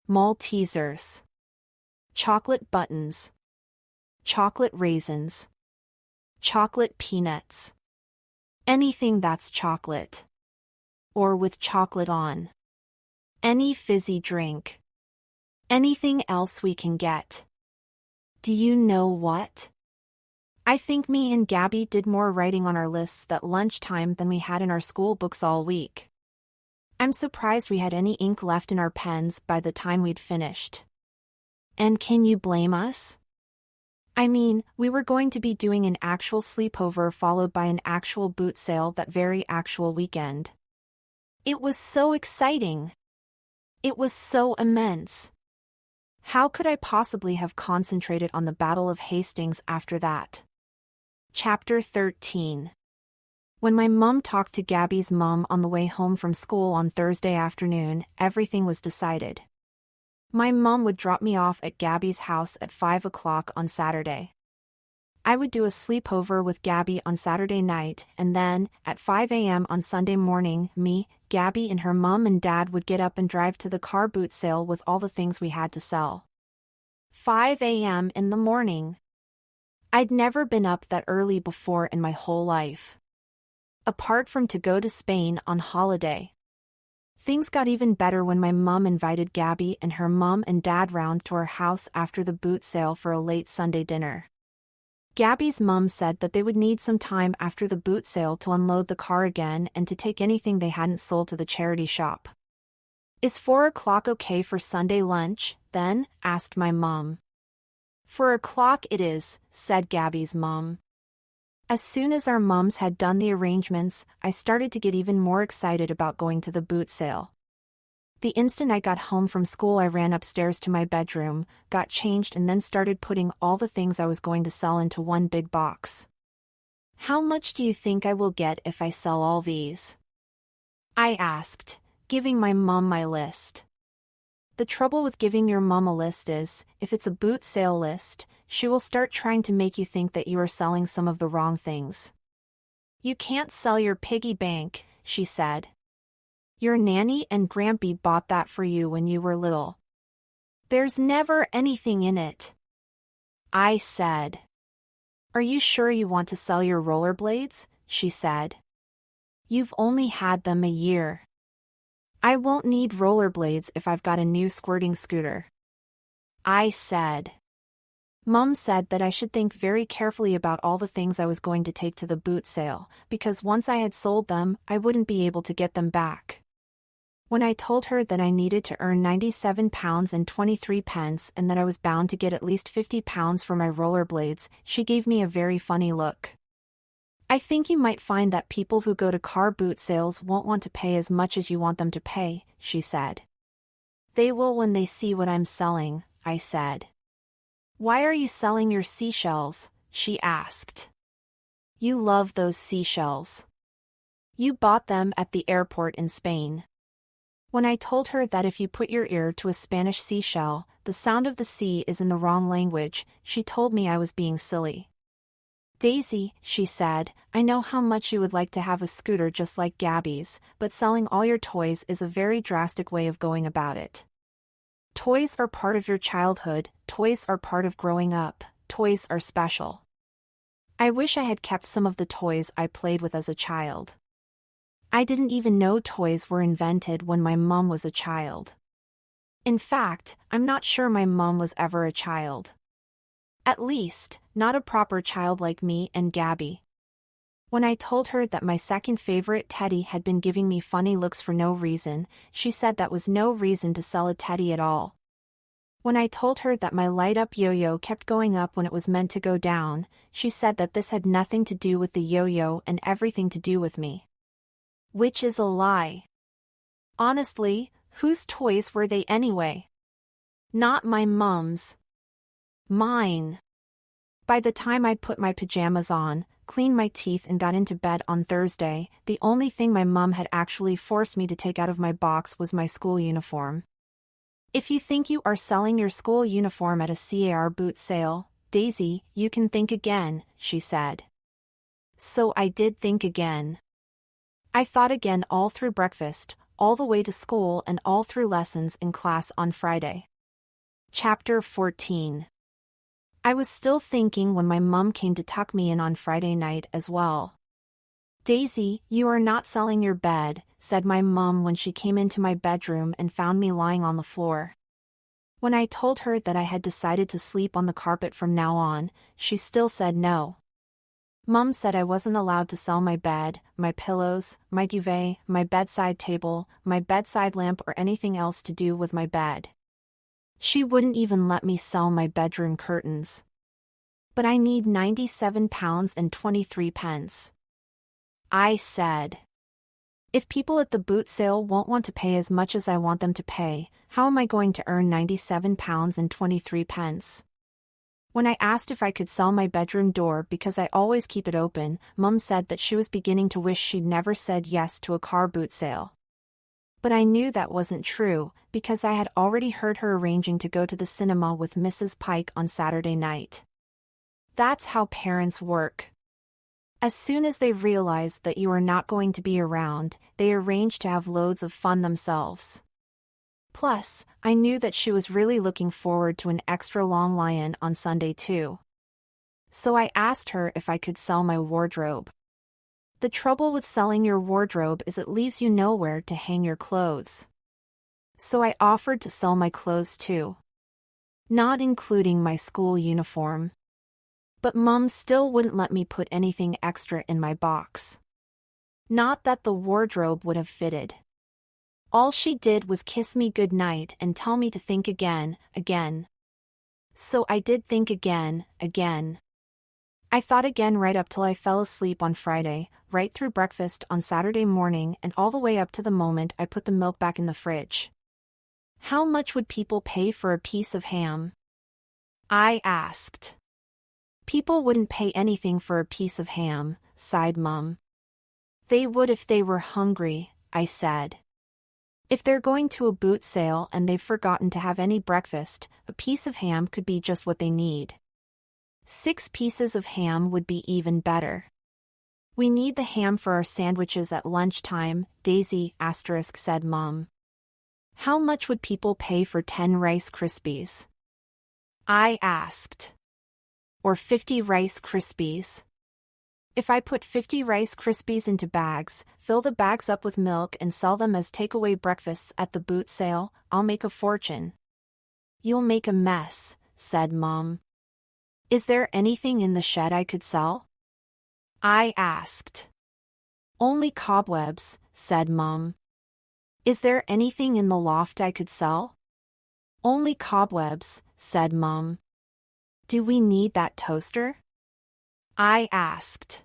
Maltesers. Chocolate buttons. Chocolate raisins. Chocolate peanuts. Anything that's chocolate. Or with chocolate on. Any fizzy drink. Anything else we can get. Do you know what? I think me and Gabby did more writing on our lists at lunchtime than we had in our school books all week. I'm surprised we had any ink left in our pens by the time we'd finished. And can you blame us? I mean, we were going to be doing an actual sleepover followed by an actual boot sale that very actual weekend. It was so exciting. It was so immense. How could I possibly have concentrated on the Battle of Hastings after that? Chapter 13. When my mom talked to Gabby's mom on the way home from school on Thursday afternoon, everything was decided. My mom would drop me off at Gabby's house at 5 o'clock on Saturday. I would do a sleepover with Gabby on Saturday night, and then, at 5 a.m. on Sunday morning, me, Gabby and her mom and dad would get up and drive to the car boot sale with all the things we had to sell. 5 a.m. in the morning. I'd never been up that early before in my whole life. Apart from to go to Spain on holiday. Things got even better when my mom invited Gabby and her mom and dad round to our house after the boot sale for a late Sunday dinner. Gabby's mom said that they would need some time after the boot sale to unload the car again and to take anything they hadn't sold to the charity shop. Is 4 o'clock okay for Sunday lunch, then? Asked my mom. 4 o'clock it is, said Gabby's mom. As soon as our moms had done the arrangements, I started to get even more excited about going to the boot sale. The instant I got home from school, I ran upstairs to my bedroom, got changed, and then started putting all the things I was going to sell into one big box. How much do you think I will get if I sell all these? I asked, giving my mom my list. The trouble with giving your mom a list is, if it's a boot sale list, she will start trying to make you think that you are selling some of the wrong things. You can't sell your piggy bank, she said. Your nanny and Grampy bought that for you when you were little. There's never anything in it. I said. Are you sure you want to sell your rollerblades? She said. You've only had them a year. I won't need rollerblades if I've got a new squirting scooter. I said. Mom said that I should think very carefully about all the things I was going to take to the boot sale, because once I had sold them, I wouldn't be able to get them back. When I told her that I needed to earn £97 and 23 pence and that I was bound to get at least £50 for my rollerblades, she gave me a very funny look. I think you might find that people who go to car boot sales won't want to pay as much as you want them to pay, she said. They will when they see what I'm selling, I said. Why are you selling your seashells? She asked. You love those seashells. You bought them at the airport in Spain. When I told her that if you put your ear to a Spanish seashell, the sound of the sea is in the wrong language, she told me I was being silly. Daisy, she said, I know how much you would like to have a scooter just like Gabby's, but selling all your toys is a very drastic way of going about it. Toys are part of your childhood, toys are part of growing up, toys are special. I wish I had kept some of the toys I played with as a child. I didn't even know toys were invented when my mom was a child. In fact, I'm not sure my mom was ever a child. At least, not a proper child like me and Gabby. When I told her that my second favorite teddy had been giving me funny looks for no reason, she said that was no reason to sell a teddy at all. When I told her that my light-up yo-yo kept going up when it was meant to go down, she said that this had nothing to do with the yo-yo and everything to do with me. Which is a lie. Honestly, whose toys were they anyway? Not my mom's. Mine. By the time I'd put my pajamas on, cleaned my teeth and got into bed on Thursday, the only thing my mom had actually forced me to take out of my box was my school uniform. If you think you are selling your school uniform at a CAR boot sale, Daisy, you can think again, she said. So I did think again. I thought again all through breakfast, all the way to school and all through lessons in class on Friday. Chapter 14. I was still thinking when my mom came to tuck me in on Friday night as well. Daisy, you are not selling your bed, said my mom when she came into my bedroom and found me lying on the floor. When I told her that I had decided to sleep on the carpet from now on, she still said no. Mom said I wasn't allowed to sell my bed, my pillows, my duvet, my bedside table, my bedside lamp or anything else to do with my bed. She wouldn't even let me sell my bedroom curtains. But I need £97 and 23 pence. I said. If people at the boot sale won't want to pay as much as I want them to pay, how am I going to earn £97 and 23 pence? When I asked if I could sell my bedroom door because I always keep it open, Mum said that she was beginning to wish she'd never said yes to a car boot sale. But I knew that wasn't true, because I had already heard her arranging to go to the cinema with Mrs. Pike on Saturday night. That's how parents work. As soon as they realize that you are not going to be around, they arrange to have loads of fun themselves. Plus, I knew that she was really looking forward to an extra long lie-in on Sunday too. So I asked her if I could sell my wardrobe. The trouble with selling your wardrobe is it leaves you nowhere to hang your clothes. So I offered to sell my clothes too. Not including my school uniform. But Mum still wouldn't let me put anything extra in my box. Not that the wardrobe would have fitted. All she did was kiss me goodnight and tell me to think again. So I did think again. I thought again right up till I fell asleep on Friday, right through breakfast on Saturday morning and all the way up to the moment I put the milk back in the fridge. How much would people pay for a piece of ham? I asked. People wouldn't pay anything for a piece of ham, sighed Mum. They would if they were hungry, I said. If they're going to a boot sale and they've forgotten to have any breakfast, a piece of ham could be just what they need. 6 pieces of ham would be even better. We need the ham for our sandwiches at lunchtime, Daisy, said Mum. How much would people pay for 10 Rice Krispies? I asked. Or 50 Rice Krispies. If I put 50 Rice Krispies into bags, fill the bags up with milk and sell them as takeaway breakfasts at the boot sale, I'll make a fortune. You'll make a mess, said Mum. Is there anything in the shed I could sell? I asked. Only cobwebs, said Mum. Is there anything in the loft I could sell? Only cobwebs, said Mum. Do we need that toaster? I asked.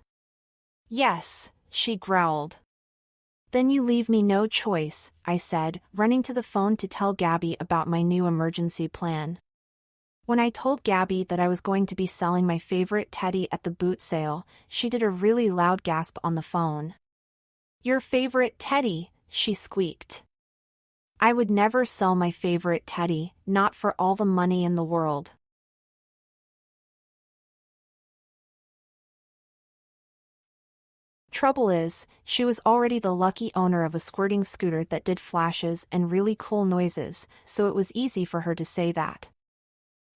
Yes, she growled. Then you leave me no choice, I said, running to the phone to tell Gabby about my new emergency plan. When I told Gabby that I was going to be selling my favorite teddy at the boot sale, she did a really loud gasp on the phone. Your favorite teddy, she squeaked. I would never sell my favorite teddy, not for all the money in the world. Trouble is, she was already the lucky owner of a squirting scooter that did flashes and really cool noises, so it was easy for her to say that.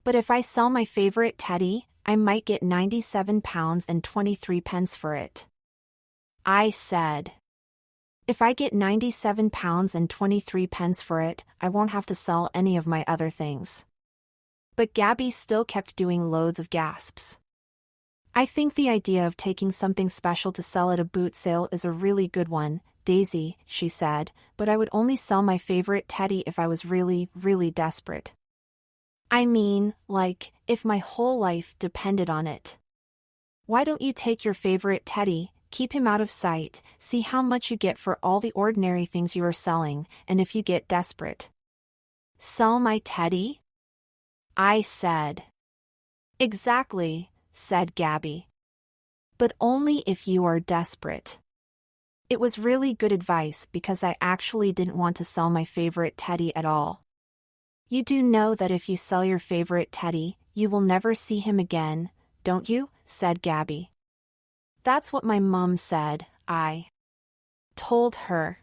But if I sell my favorite teddy, I might get £97 and 23 pence for it. I said. If I get £97 and 23 pence for it, I won't have to sell any of my other things. But Gabby still kept doing loads of gasps. I think the idea of taking something special to sell at a boot sale is a really good one, Daisy, she said, but I would only sell my favorite teddy if I was really, really desperate. I mean, like, if my whole life depended on it. Why don't you take your favorite teddy, keep him out of sight, see how much you get for all the ordinary things you are selling, and if you get desperate. Sell my teddy? I said. Exactly, said Gabby. But only if you are desperate. It was really good advice because I actually didn't want to sell my favorite teddy at all. You do know that if you sell your favorite teddy, you will never see him again, don't you? Said Gabby. That's what my mom said, I told her.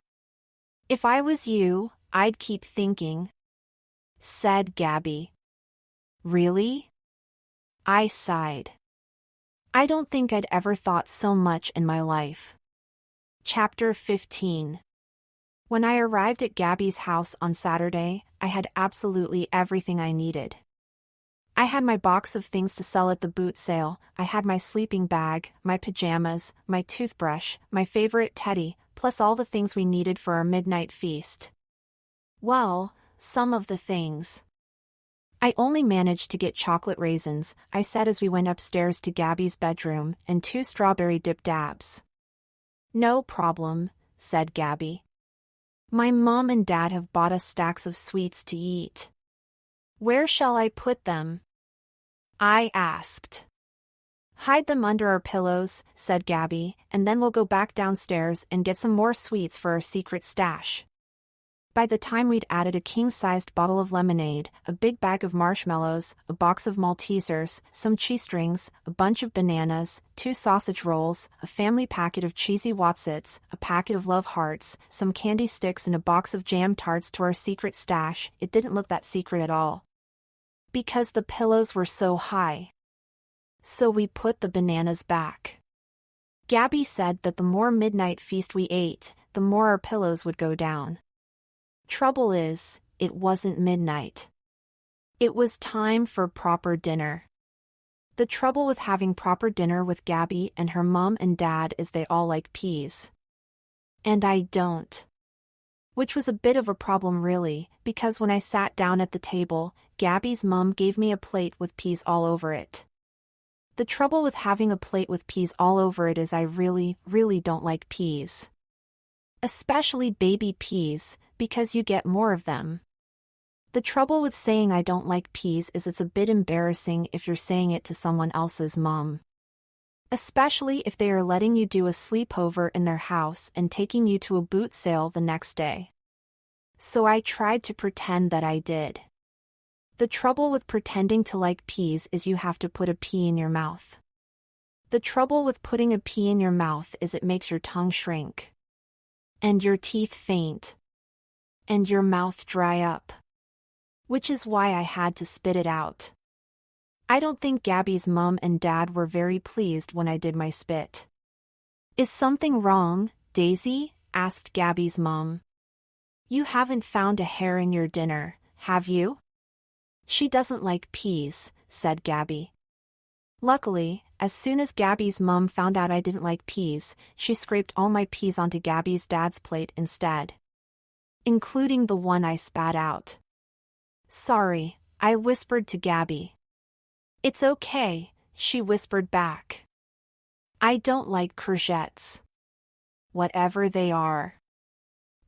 If I was you, I'd keep thinking, said Gabby. Really? I sighed. I don't think I'd ever thought so much in my life. Chapter 15. When I arrived at Gabby's house on Saturday, I had absolutely everything I needed. I had my box of things to sell at the boot sale, I had my sleeping bag, my pajamas, my toothbrush, my favorite teddy, plus all the things we needed for our midnight feast. Well, some of the things. I only managed to get chocolate raisins, I said as we went upstairs to Gabby's bedroom, and 2 strawberry dip dabs. No problem, said Gabby. My mom and dad have bought us stacks of sweets to eat. Where shall I put them? I asked. Hide them under our pillows, said Gabby, and then we'll go back downstairs and get some more sweets for our secret stash. By the time we'd added a king-sized bottle of lemonade, a big bag of marshmallows, a box of Maltesers, some cheese strings, a bunch of bananas, 2 sausage rolls, a family packet of cheesy Wotsits, a packet of Love Hearts, some candy sticks and a box of jam tarts to our secret stash, it didn't look that secret at all. Because the pillows were so high. So we put the bananas back. Gabby said that the more midnight feast we ate, the more our pillows would go down. Trouble is, it wasn't midnight. It was time for proper dinner. The trouble with having proper dinner with Gabby and her mom and dad is they all like peas. And I don't. Which was a bit of a problem really, because when I sat down at the table, Gabby's mom gave me a plate with peas all over it. The trouble with having a plate with peas all over it is I really, really don't like peas. Especially baby peas, because you get more of them. The trouble with saying I don't like peas is it's a bit embarrassing if you're saying it to someone else's mom. Especially if they are letting you do a sleepover in their house and taking you to a boot sale the next day. So I tried to pretend that I did. The trouble with pretending to like peas is you have to put a pea in your mouth. The trouble with putting a pea in your mouth is it makes your tongue shrink. And your teeth faint. And your mouth dry up. Which is why I had to spit it out. I don't think Gabby's mom and dad were very pleased when I did my spit. Is something wrong, Daisy? Asked Gabby's mom. You haven't found a hair in your dinner, have you? She doesn't like peas, said Gabby. Luckily, as soon as Gabby's mom found out I didn't like peas, she scraped all my peas onto Gabby's dad's plate instead. Including the one I spat out. Sorry, I whispered to Gabby. It's okay, she whispered back. I don't like courgettes. Whatever they are.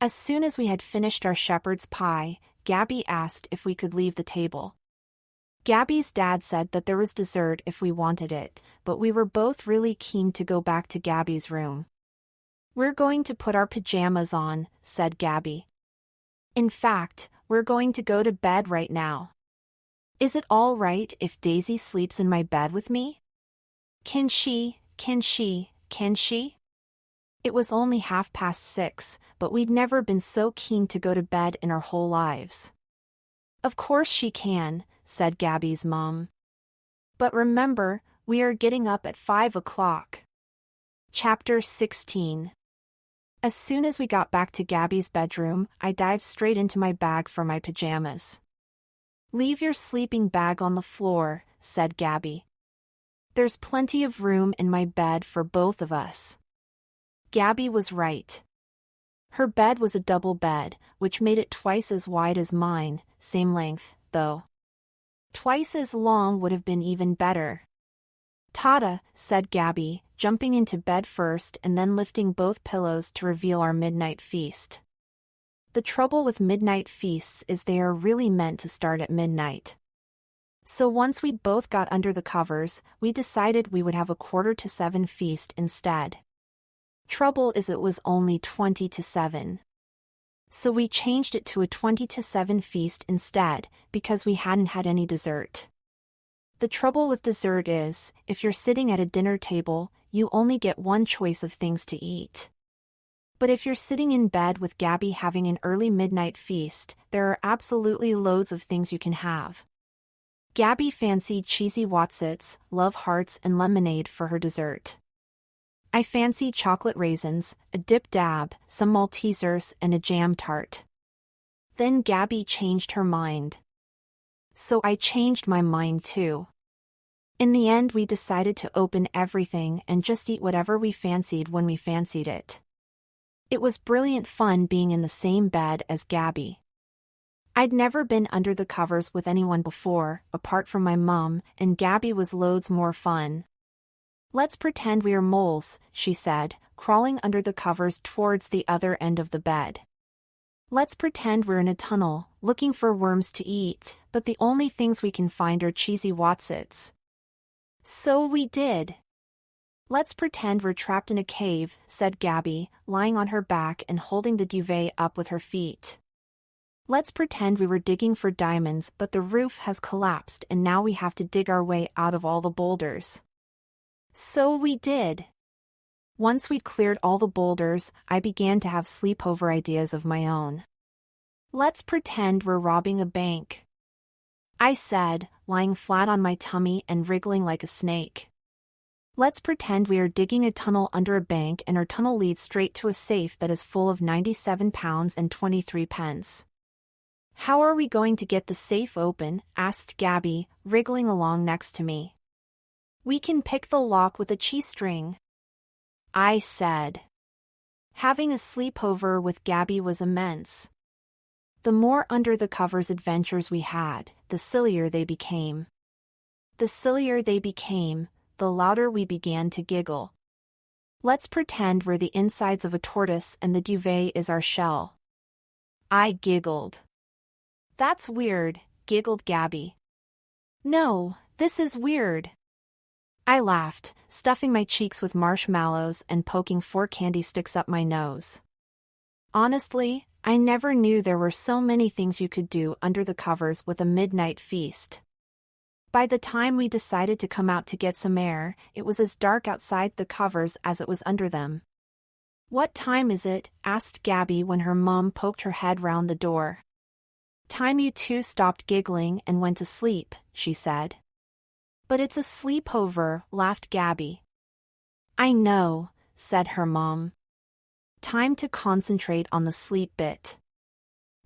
As soon as we had finished our shepherd's pie, Gabby asked if we could leave the table. Gabby's dad said that there was dessert if we wanted it, but we were both really keen to go back to Gabby's room. We're going to put our pajamas on, said Gabby. In fact, we're going to go to bed right now. Is it all right if Daisy sleeps in my bed with me? Can she? It was only 6:30, but we'd never been so keen to go to bed in our whole lives. Of course she can, said Gabby's mom. But remember, we are getting up at 5 o'clock. Chapter 16. As soon as we got back to Gabby's bedroom, I dived straight into my bag for my pajamas. Leave your sleeping bag on the floor, said Gabby. There's plenty of room in my bed for both of us. Gabby was right. Her bed was a double bed, which made it twice as wide as mine, same length, though. Twice as long would have been even better. Tada, said Gabby, jumping into bed first and then lifting both pillows to reveal our midnight feast. The trouble with midnight feasts is they are really meant to start at midnight. So once we both got under the covers, we decided we would have a 6:45 feast instead. Trouble is it was only 6:50. So we changed it to a 6:50 feast instead, because we hadn't had any dessert. The trouble with dessert is, if you're sitting at a dinner table, you only get one choice of things to eat. But if you're sitting in bed with Gabby having an early midnight feast, there are absolutely loads of things you can have. Gabby fancied cheesy Wotsits, love hearts and lemonade for her dessert. I fancied chocolate raisins, a dip dab, some Maltesers and a jam tart. Then Gabby changed her mind. So I changed my mind too. In the end we decided to open everything and just eat whatever we fancied when we fancied it. It was brilliant fun being in the same bed as Gabby. I'd never been under the covers with anyone before, apart from my mom, and Gabby was loads more fun. Let's pretend we are moles, she said, crawling under the covers towards the other end of the bed. Let's pretend we're in a tunnel, looking for worms to eat, but the only things we can find are cheesy Wotsits. So we did. Let's pretend we're trapped in a cave, said Gabby, lying on her back and holding the duvet up with her feet. Let's pretend we were digging for diamonds, but the roof has collapsed and now we have to dig our way out of all the boulders. So we did. Once we'd cleared all the boulders, I began to have sleepover ideas of my own. Let's pretend we're robbing a bank, I said, lying flat on my tummy and wriggling like a snake. Let's pretend we are digging a tunnel under a bank and our tunnel leads straight to a safe that is full of £97 and 23 pence. How are we going to get the safe open? Asked Gabby, wriggling along next to me. We can pick the lock with a cheese string, I said. Having a sleepover with Gabby was immense. The more under the covers adventures we had, the sillier they became. The sillier they became, the louder we began to giggle. Let's pretend we're the insides of a tortoise and the duvet is our shell. I giggled. That's weird, giggled Gabby. No, this is weird. I laughed, stuffing my cheeks with marshmallows and poking 4 candy sticks up my nose. Honestly, I never knew there were so many things you could do under the covers with a midnight feast. By the time we decided to come out to get some air, it was as dark outside the covers as it was under them. What time is it? Asked Gabby when her mom poked her head round the door. Time you two stopped giggling and went to sleep, she said. But it's a sleepover, laughed Gabby. I know, said her mom. Time to concentrate on the sleep bit.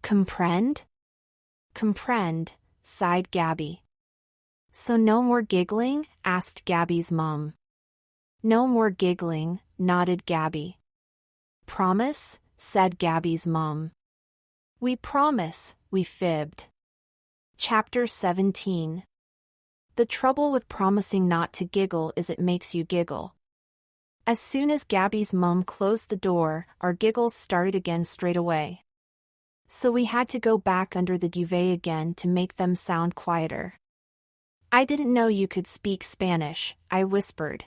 Comprend? Comprend, sighed Gabby. So no more giggling? Asked Gabby's mom. No more giggling, nodded Gabby. Promise? Said Gabby's mom. We promise, we fibbed. Chapter 17. The trouble with promising not to giggle is it makes you giggle. As soon as Gabby's mom closed the door, our giggles started again straight away. So we had to go back under the duvet again to make them sound quieter. I didn't know you could speak Spanish, I whispered.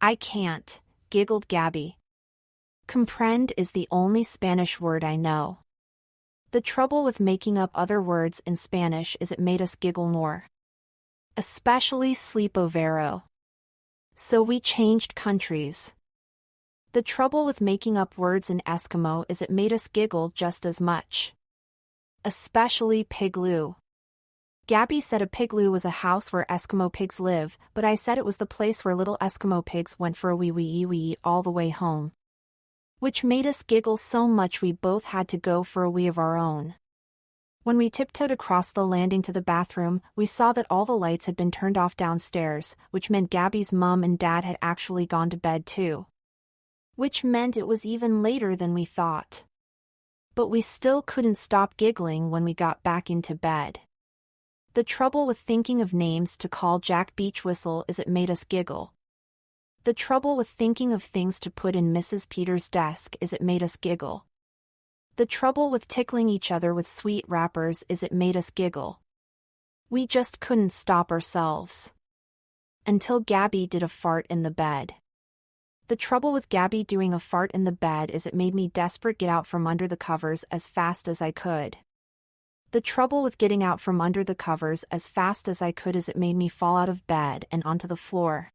I can't, giggled Gabby. Comprend is the only Spanish word I know. The trouble with making up other words in Spanish is it made us giggle more. Especially sleepovero. So we changed countries. The trouble with making up words in Eskimo is it made us giggle just as much. Especially pigloo. Gabby said a pigloo was a house where Eskimo pigs live, but I said it was the place where little Eskimo pigs went for a wee all the way home. Which made us giggle so much we both had to go for a wee of our own. When we tiptoed across the landing to the bathroom, we saw that all the lights had been turned off downstairs, which meant Gabby's mom and dad had actually gone to bed too. Which meant it was even later than we thought. But we still couldn't stop giggling when we got back into bed. The trouble with thinking of names to call Jack Beachwhistle is it made us giggle. The trouble with thinking of things to put in Mrs. Peters' desk is it made us giggle. The trouble with tickling each other with sweet wrappers is it made us giggle. We just couldn't stop ourselves. Until Gabby did a fart in the bed. The trouble with Gabby doing a fart in the bed is it made me desperate get out from under the covers as fast as I could. The trouble with getting out from under the covers as fast as I could is it made me fall out of bed and onto the floor.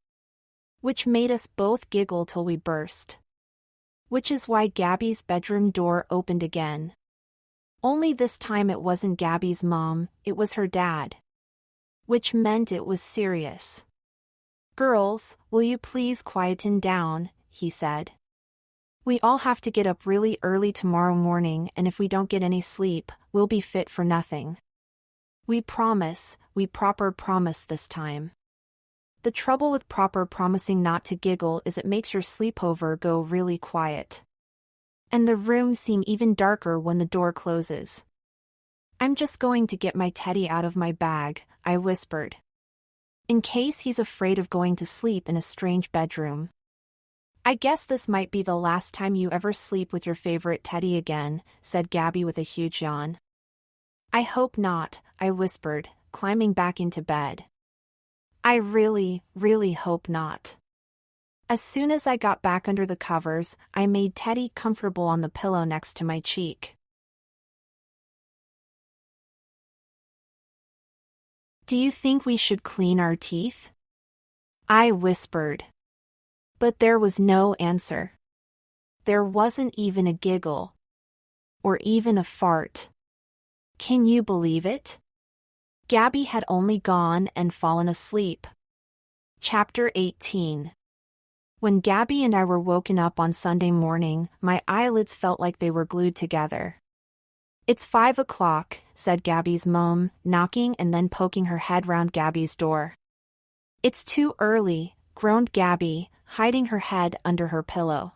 Which made us both giggle till we burst. Which is why Gabby's bedroom door opened again. Only this time it wasn't Gabby's mom, it was her dad. Which meant it was serious. "Girls, will you please quieten down," he said. "We all have to get up really early tomorrow morning, and if we don't get any sleep, we'll be fit for nothing. We promise, we proper promise this time." The trouble with proper promising not to giggle is it makes your sleepover go really quiet. And the room seem even darker when the door closes. "I'm just going to get my teddy out of my bag," I whispered. In case he's afraid of going to sleep in a strange bedroom. "I guess this might be the last time you ever sleep with your favorite teddy again," said Gabby with a huge yawn. "I hope not," I whispered, climbing back into bed. "I really, really hope not." As soon as I got back under the covers, I made Teddy comfortable on the pillow next to my cheek. "Do you think we should clean our teeth?" I whispered. But there was no answer. There wasn't even a giggle. Or even a fart. Can you believe it? Gabby had only gone and fallen asleep. Chapter 18. When Gabby and I were woken up on Sunday morning, my eyelids felt like they were glued together. "It's 5 o'clock, said Gabby's mom, knocking and then poking her head round Gabby's door. "It's too early," groaned Gabby, hiding her head under her pillow.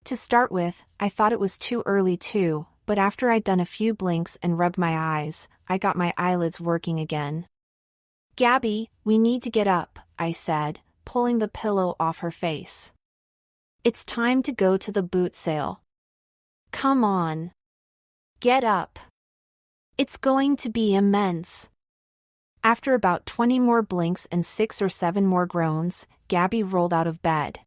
To start with, I thought it was too early too, but after I'd done a few blinks and rubbed my eyes, I got my eyelids working again. "Gabby, we need to get up," I said, pulling the pillow off her face. "It's time to go to the boot sale. Come on. Get up. It's going to be immense." After about 20 more blinks and 6 or 7 more groans, Gabby rolled out of bed.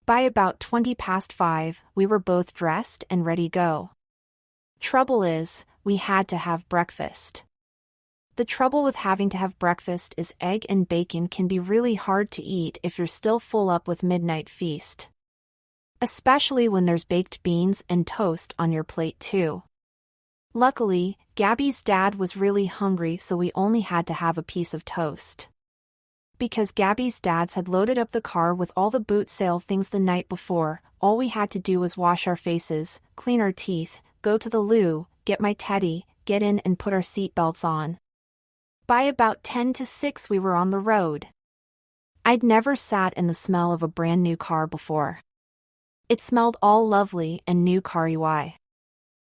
By about 20 past 5, we were both dressed and ready to go. Trouble is, we had to have breakfast. The trouble with having to have breakfast is egg and bacon can be really hard to eat if you're still full up with midnight feast. Especially when there's baked beans and toast on your plate too. Luckily, Gabby's dad was really hungry, so we only had to have a piece of toast. Because Gabby's dads had loaded up the car with all the boot sale things the night before, all we had to do was wash our faces, clean our teeth, go to the loo, get my teddy, get in and put our seatbelts on. By about 10 to 6 we were on the road. I'd never sat in the smell of a brand new car before. It smelled all lovely and new car-y.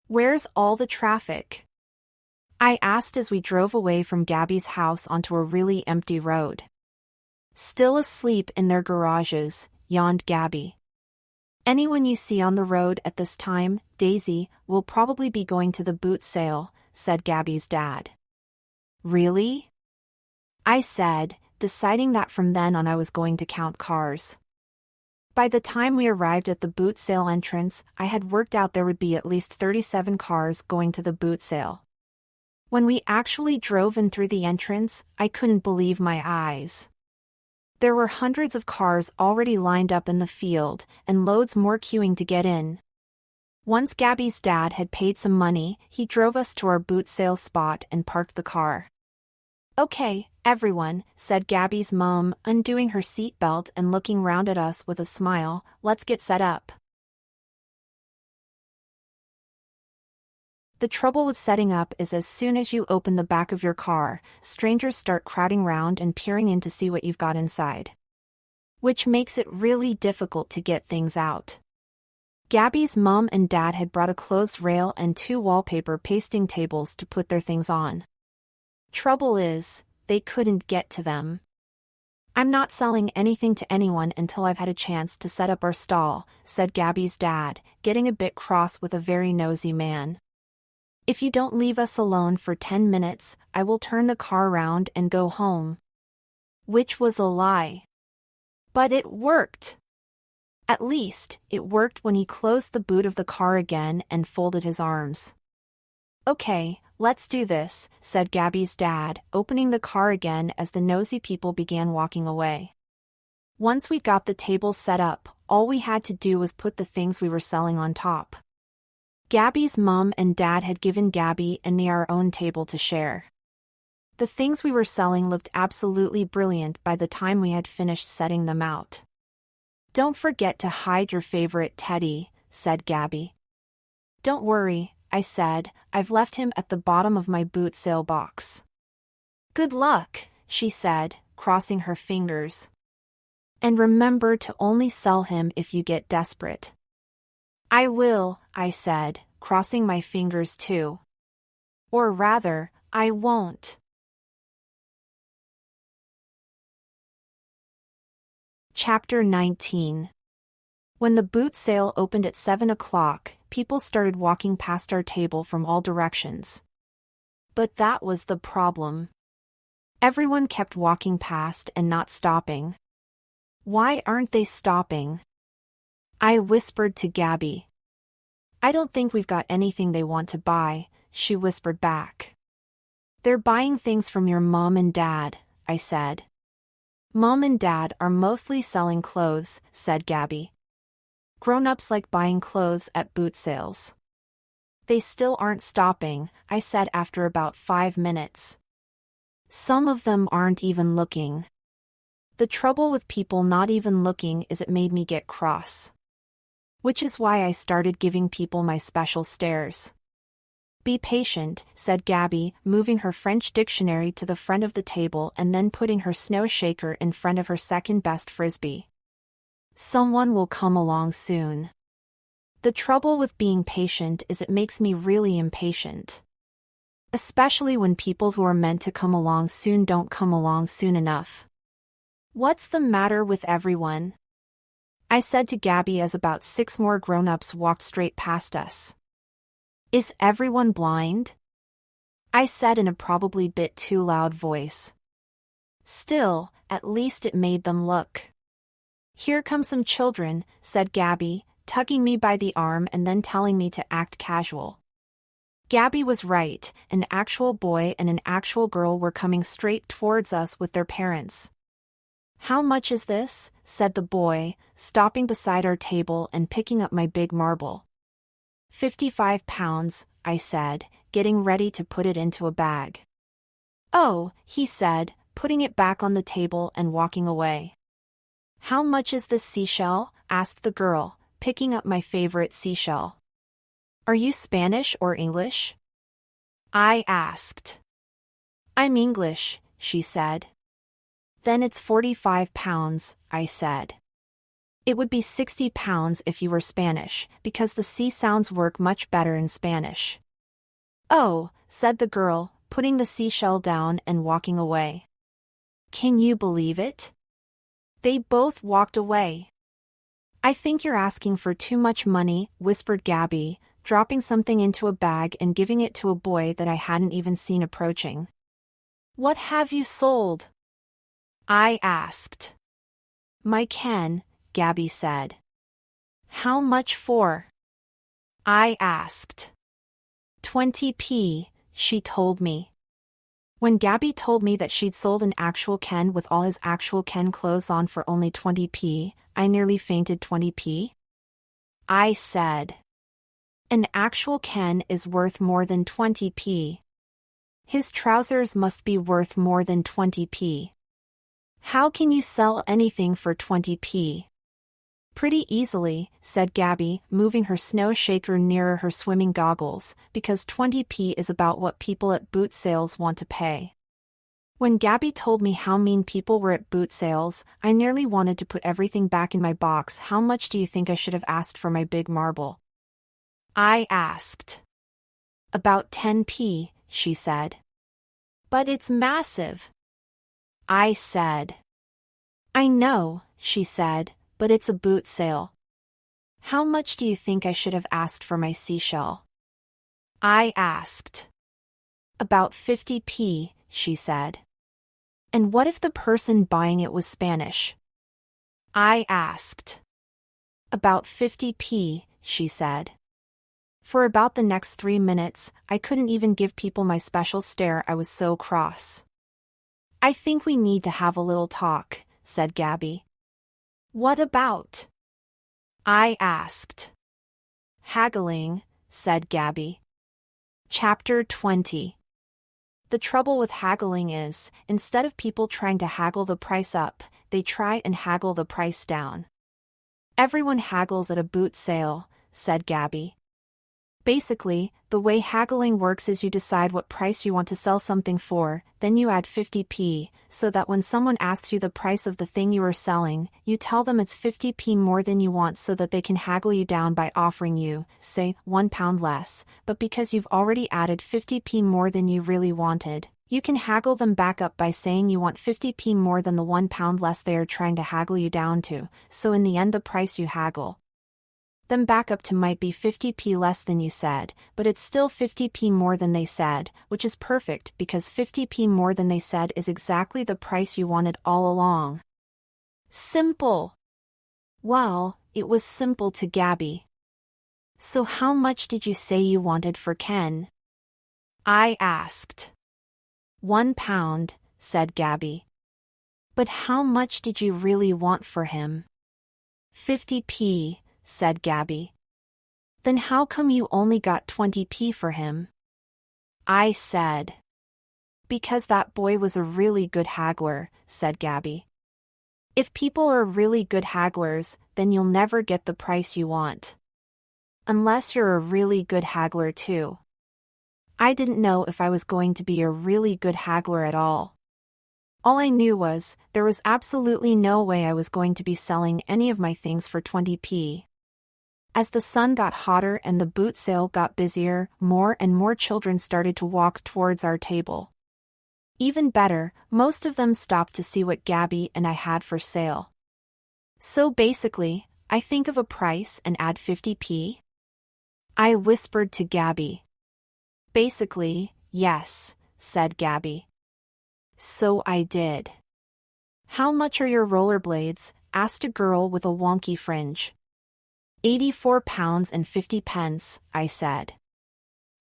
"Where's all the traffic?" I asked as we drove away from Gabby's house onto a really empty road. "Still asleep in their garages," yawned Gabby. "Anyone you see on the road at this time, Daisy, will probably be going to the boot sale," said Gabby's dad. "Really?" I said, deciding that from then on I was going to count cars. By the time we arrived at the boot sale entrance, I had worked out there would be at least 37 cars going to the boot sale. When we actually drove in through the entrance, I couldn't believe my eyes. There were hundreds of cars already lined up in the field, and loads more queuing to get in. Once Gabby's dad had paid some money, he drove us to our boot sale spot and parked the car. "Okay, everyone," said Gabby's mom, undoing her seatbelt and looking round at us with a smile, "let's get set up." The trouble with setting up is as soon as you open the back of your car, strangers start crowding round and peering in to see what you've got inside. Which makes it really difficult to get things out. Gabby's mom and dad had brought a clothes rail and 2 wallpaper pasting tables to put their things on. Trouble is, they couldn't get to them. "I'm not selling anything to anyone until I've had a chance to set up our stall," said Gabby's dad, getting a bit cross with a very nosy man. "If you don't leave us alone for 10 minutes, I will turn the car around and go home." Which was a lie. But it worked. At least, it worked when he closed the boot of the car again and folded his arms. "Okay, let's do this," said Gabby's dad, opening the car again as the nosy people began walking away. Once we got the tables set up, all we had to do was put the things we were selling on top. Gabby's mom and dad had given Gabby and me our own table to share. The things we were selling looked absolutely brilliant by the time we had finished setting them out. "Don't forget to hide your favorite teddy," said Gabby. "Don't worry," I said, "I've left him at the bottom of my boot sale box." "Good luck," she said, crossing her fingers. "And remember to only sell him if you get desperate." "I will," I said, crossing my fingers too. "Or rather, I won't." Chapter 19. When the boot sale opened at 7 o'clock, people started walking past our table from all directions. But that was the problem. Everyone kept walking past and not stopping. "Why aren't they stopping?" I whispered to Gabby. "I don't think we've got anything they want to buy," she whispered back. "They're buying things from your mom and dad," I said. "Mom and dad are mostly selling clothes," said Gabby. "Grown-ups like buying clothes at boot sales." "They still aren't stopping," I said after about 5 minutes. "Some of them aren't even looking." The trouble with people not even looking is it made me get cross. Which is why I started giving people my special stares. "Be patient," said Gabby, moving her French dictionary to the front of the table and then putting her snow shaker in front of her second-best frisbee. "Someone will come along soon." The trouble with being patient is it makes me really impatient. Especially when people who are meant to come along soon don't come along soon enough. "What's the matter with everyone?" I said to Gabby as about 6 more grown-ups walked straight past us. "Is everyone blind?" I said in a probably bit too loud voice. Still, at least it made them look. "Here come some children," said Gabby, tugging me by the arm and then telling me to act casual. Gabby was right, an actual boy and an actual girl were coming straight towards us with their parents. "How much is this?" said the boy, stopping beside our table and picking up my big marble. £55, I said, getting ready to put it into a bag. "Oh," he said, putting it back on the table and walking away. "How much is this seashell?" asked the girl, picking up my favorite seashell. "Are you Spanish or English?" I asked. "I'm English," she said. "Then it's £45, I said. "It would be £60 if you were Spanish, because the C sounds work much better in Spanish." "Oh," said the girl, putting the seashell down and walking away. Can you believe it? They both walked away. "I think you're asking for too much money," whispered Gabby, dropping something into a bag and giving it to a boy that I hadn't even seen approaching. "What have you sold?" I asked. "My can," Gabby said. "How much for?" I asked. 20p, she told me. When Gabby told me that she'd sold an actual Ken with all his actual Ken clothes on for only 20p, I nearly fainted. 20p? I said. An actual Ken is worth more than 20p. His trousers must be worth more than 20p. How can you sell anything for 20p? Pretty easily, said Gabby, moving her snow shaker nearer her swimming goggles, because 20p is about what people at boot sales want to pay. When Gabby told me how mean people were at boot sales, I nearly wanted to put everything back in my box. How much do you think I should have asked for my big marble? I asked. About 10p, she said. But it's massive. I said. I know, she said, but it's a boot sale. How much do you think I should have asked for my seashell? I asked. About 50p, she said. And what if the person buying it was Spanish? I asked. About 50p, she said. For about the next 3 minutes, I couldn't even give people my special stare. I was so cross. I think we need to have a little talk, said Gabby. What about? I asked. Haggling, said Gabby. Chapter 20. The trouble with haggling is, instead of people trying to haggle the price up, they try and haggle the price down. Everyone haggles at a boot sale, said Gabby. Basically, the way haggling works is you decide what price you want to sell something for, then you add 50p, so that when someone asks you the price of the thing you are selling, you tell them it's 50p more than you want so that they can haggle you down by offering you, say, £1 less, but because you've already added 50p more than you really wanted, you can haggle them back up by saying you want 50p more than the £1 less they are trying to haggle you down to, so in the end the price you haggle them back up to might be 50p less than you said, but it's still 50p more than they said, which is perfect because 50p more than they said is exactly the price you wanted all along. Simple. Well, it was simple to Gabby. So how much did you say you wanted for Ken? I asked. £1, said Gabby. But how much did you really want for him? 50p, said Gabby. Then how come you only got 20p for him? I said. Because that boy was a really good haggler, said Gabby. If people are really good hagglers, then you'll never get the price you want. Unless you're a really good haggler too. I didn't know if I was going to be a really good haggler at all. All I knew was, there was absolutely no way I was going to be selling any of my things for 20p. As the sun got hotter and the boot sale got busier, more and more children started to walk towards our table. Even better, most of them stopped to see what Gabby and I had for sale. So basically, I think of a price and add 50p? I whispered to Gabby. Basically, yes, said Gabby. So I did. How much are your rollerblades? Asked a girl with a wonky fringe. £84.50, I said.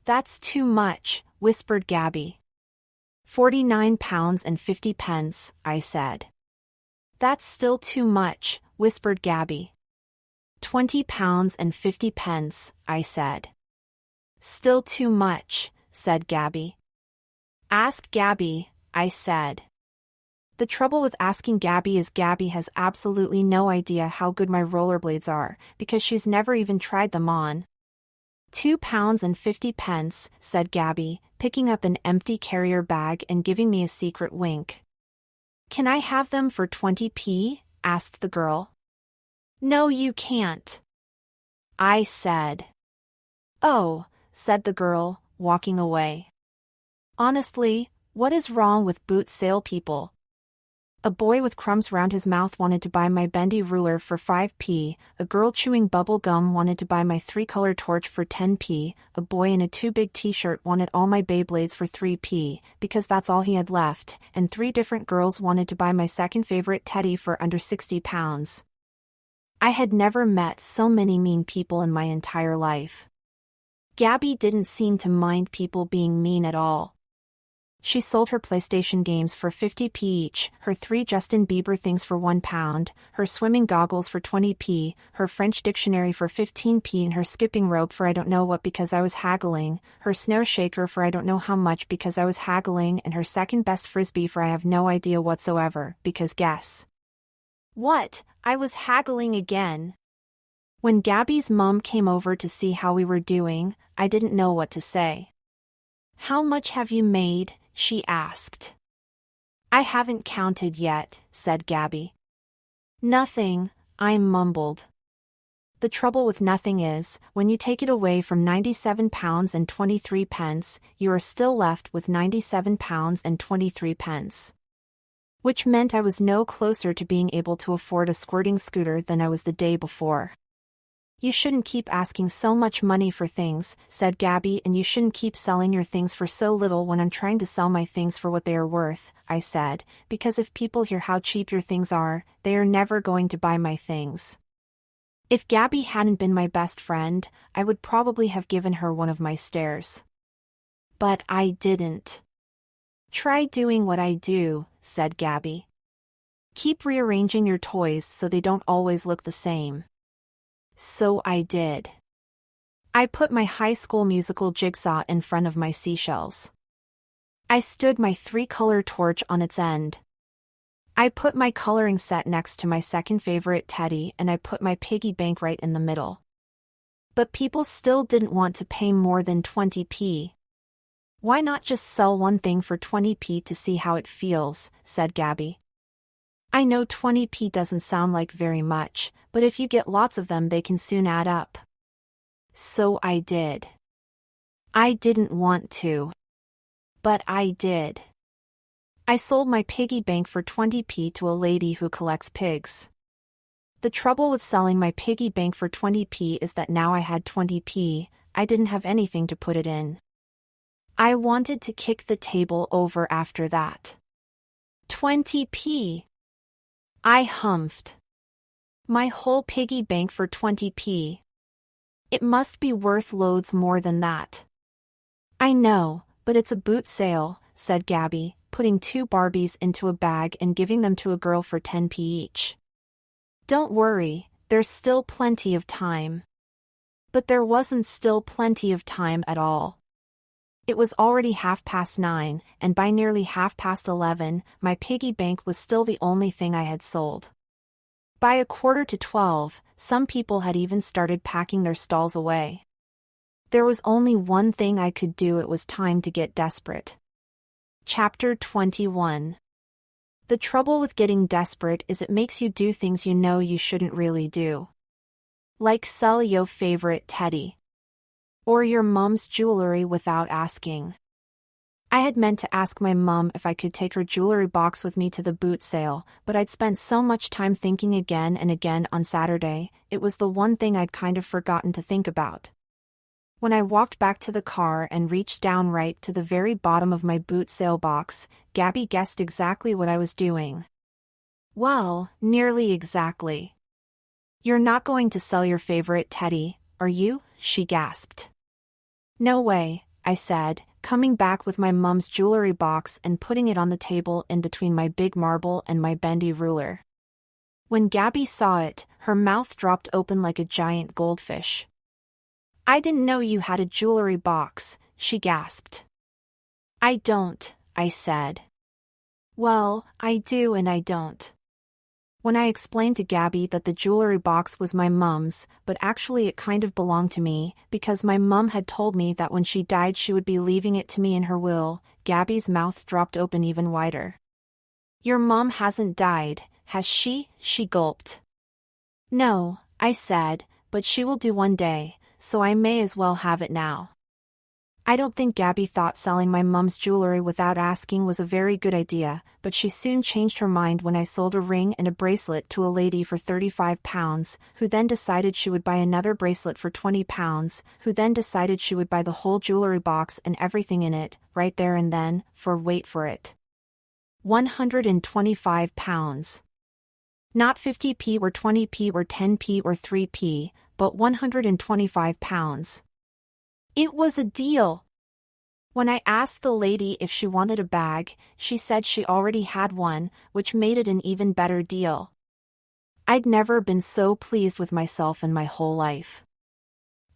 That's too much, whispered Gabby. £49.50, I said. That's still too much, whispered Gabby. £20.50, I said. Still too much, said Gabby. Ask Gabby, I said. The trouble with asking Gabby is Gabby has absolutely no idea how good my rollerblades are, because she's never even tried them on. £2.50, said Gabby, picking up an empty carrier bag and giving me a secret wink. Can I have them for 20p? Asked the girl. No, you can't. I said. Oh, said the girl, walking away. Honestly, what is wrong with boot sale people? A boy with crumbs round his mouth wanted to buy my bendy ruler for 5p, a girl chewing bubble gum wanted to buy my 3-color torch for 10p, a boy in a too big t-shirt wanted all my Beyblades for 3p, because that's all he had left, and 3 different girls wanted to buy my second favorite teddy for under £60. I had never met so many mean people in my entire life. Gabby didn't seem to mind people being mean at all. She sold her PlayStation games for 50p each, her 3 Justin Bieber things for £1, her swimming goggles for 20p, her French dictionary for 15p and her skipping rope for I don't know what because I was haggling, her snow shaker for I don't know how much because I was haggling and her second best frisbee for I have no idea whatsoever because guess what? I was haggling again. When Gabby's mom came over to see how we were doing, I didn't know what to say. How much have you made? She asked. I haven't counted yet, said Gabby. Nothing, I mumbled. The trouble with nothing is, when you take it away from £97.23, you are still left with £97.23. Which meant I was no closer to being able to afford a squirting scooter than I was the day before. You shouldn't keep asking so much money for things, said Gabby, and you shouldn't keep selling your things for so little when I'm trying to sell my things for what they are worth, I said, because if people hear how cheap your things are, they are never going to buy my things. If Gabby hadn't been my best friend, I would probably have given her one of my stares. But I didn't. Try doing what I do, said Gabby. Keep rearranging your toys so they don't always look the same. So I did. I put my High School Musical jigsaw in front of my seashells. I stood my 3-color torch on its end. I put my coloring set next to my second favorite teddy and I put my piggy bank right in the middle. But people still didn't want to pay more than 20p. Why not just sell one thing for 20p to see how it feels, said Gabby. I know 20p doesn't sound like very much, but if you get lots of them they can soon add up. So I did. I didn't want to. But I did. I sold my piggy bank for 20p to a lady who collects pigs. The trouble with selling my piggy bank for 20p is that now I had 20p, I didn't have anything to put it in. I wanted to kick the table over after that. 20p. I humphed. My whole piggy bank for 20p. It must be worth loads more than that. I know, but it's a boot sale, said Gabby, putting 2 Barbies into a bag and giving them to a girl for 10p each. Don't worry, there's still plenty of time. But there wasn't still plenty of time at all. It was already 9:30, and by nearly 11:30, my piggy bank was still the only thing I had sold. By 11:45, some people had even started packing their stalls away. There was only one thing I could do. It was time to get desperate. Chapter 21. The trouble with getting desperate is it makes you do things you know you shouldn't really do. Like sell your favorite teddy. Or your mom's jewelry without asking. I had meant to ask my mom if I could take her jewelry box with me to the boot sale, but I'd spent so much time thinking again and again on Saturday, it was the one thing I'd kind of forgotten to think about. When I walked back to the car and reached down right to the very bottom of my boot sale box, Gabby guessed exactly what I was doing. Well, nearly exactly. You're not going to sell your favorite teddy, are you? She gasped. No way, I said, coming back with my mom's jewelry box and putting it on the table in between my big marble and my bendy ruler. When Gabby saw it, her mouth dropped open like a giant goldfish. I didn't know you had a jewelry box, she gasped. I don't, I said. Well, I do and I don't. When I explained to Gabby that the jewelry box was my mom's, but actually it kind of belonged to me, because my mom had told me that when she died she would be leaving it to me in her will, Gabby's mouth dropped open even wider. Your mom hasn't died, has she? She gulped. No, I said, but she will do one day, so I may as well have it now. I don't think Gabby thought selling my mom's jewelry without asking was a very good idea, but she soon changed her mind when I sold a ring and a bracelet to a lady for £35, who then decided she would buy another bracelet for £20, who then decided she would buy the whole jewelry box and everything in it, right there and then, for wait for it. £125. Not 50p or 20p or 10p or 3p, but £125. It was a deal. When I asked the lady if she wanted a bag, she said she already had one, which made it an even better deal. I'd never been so pleased with myself in my whole life.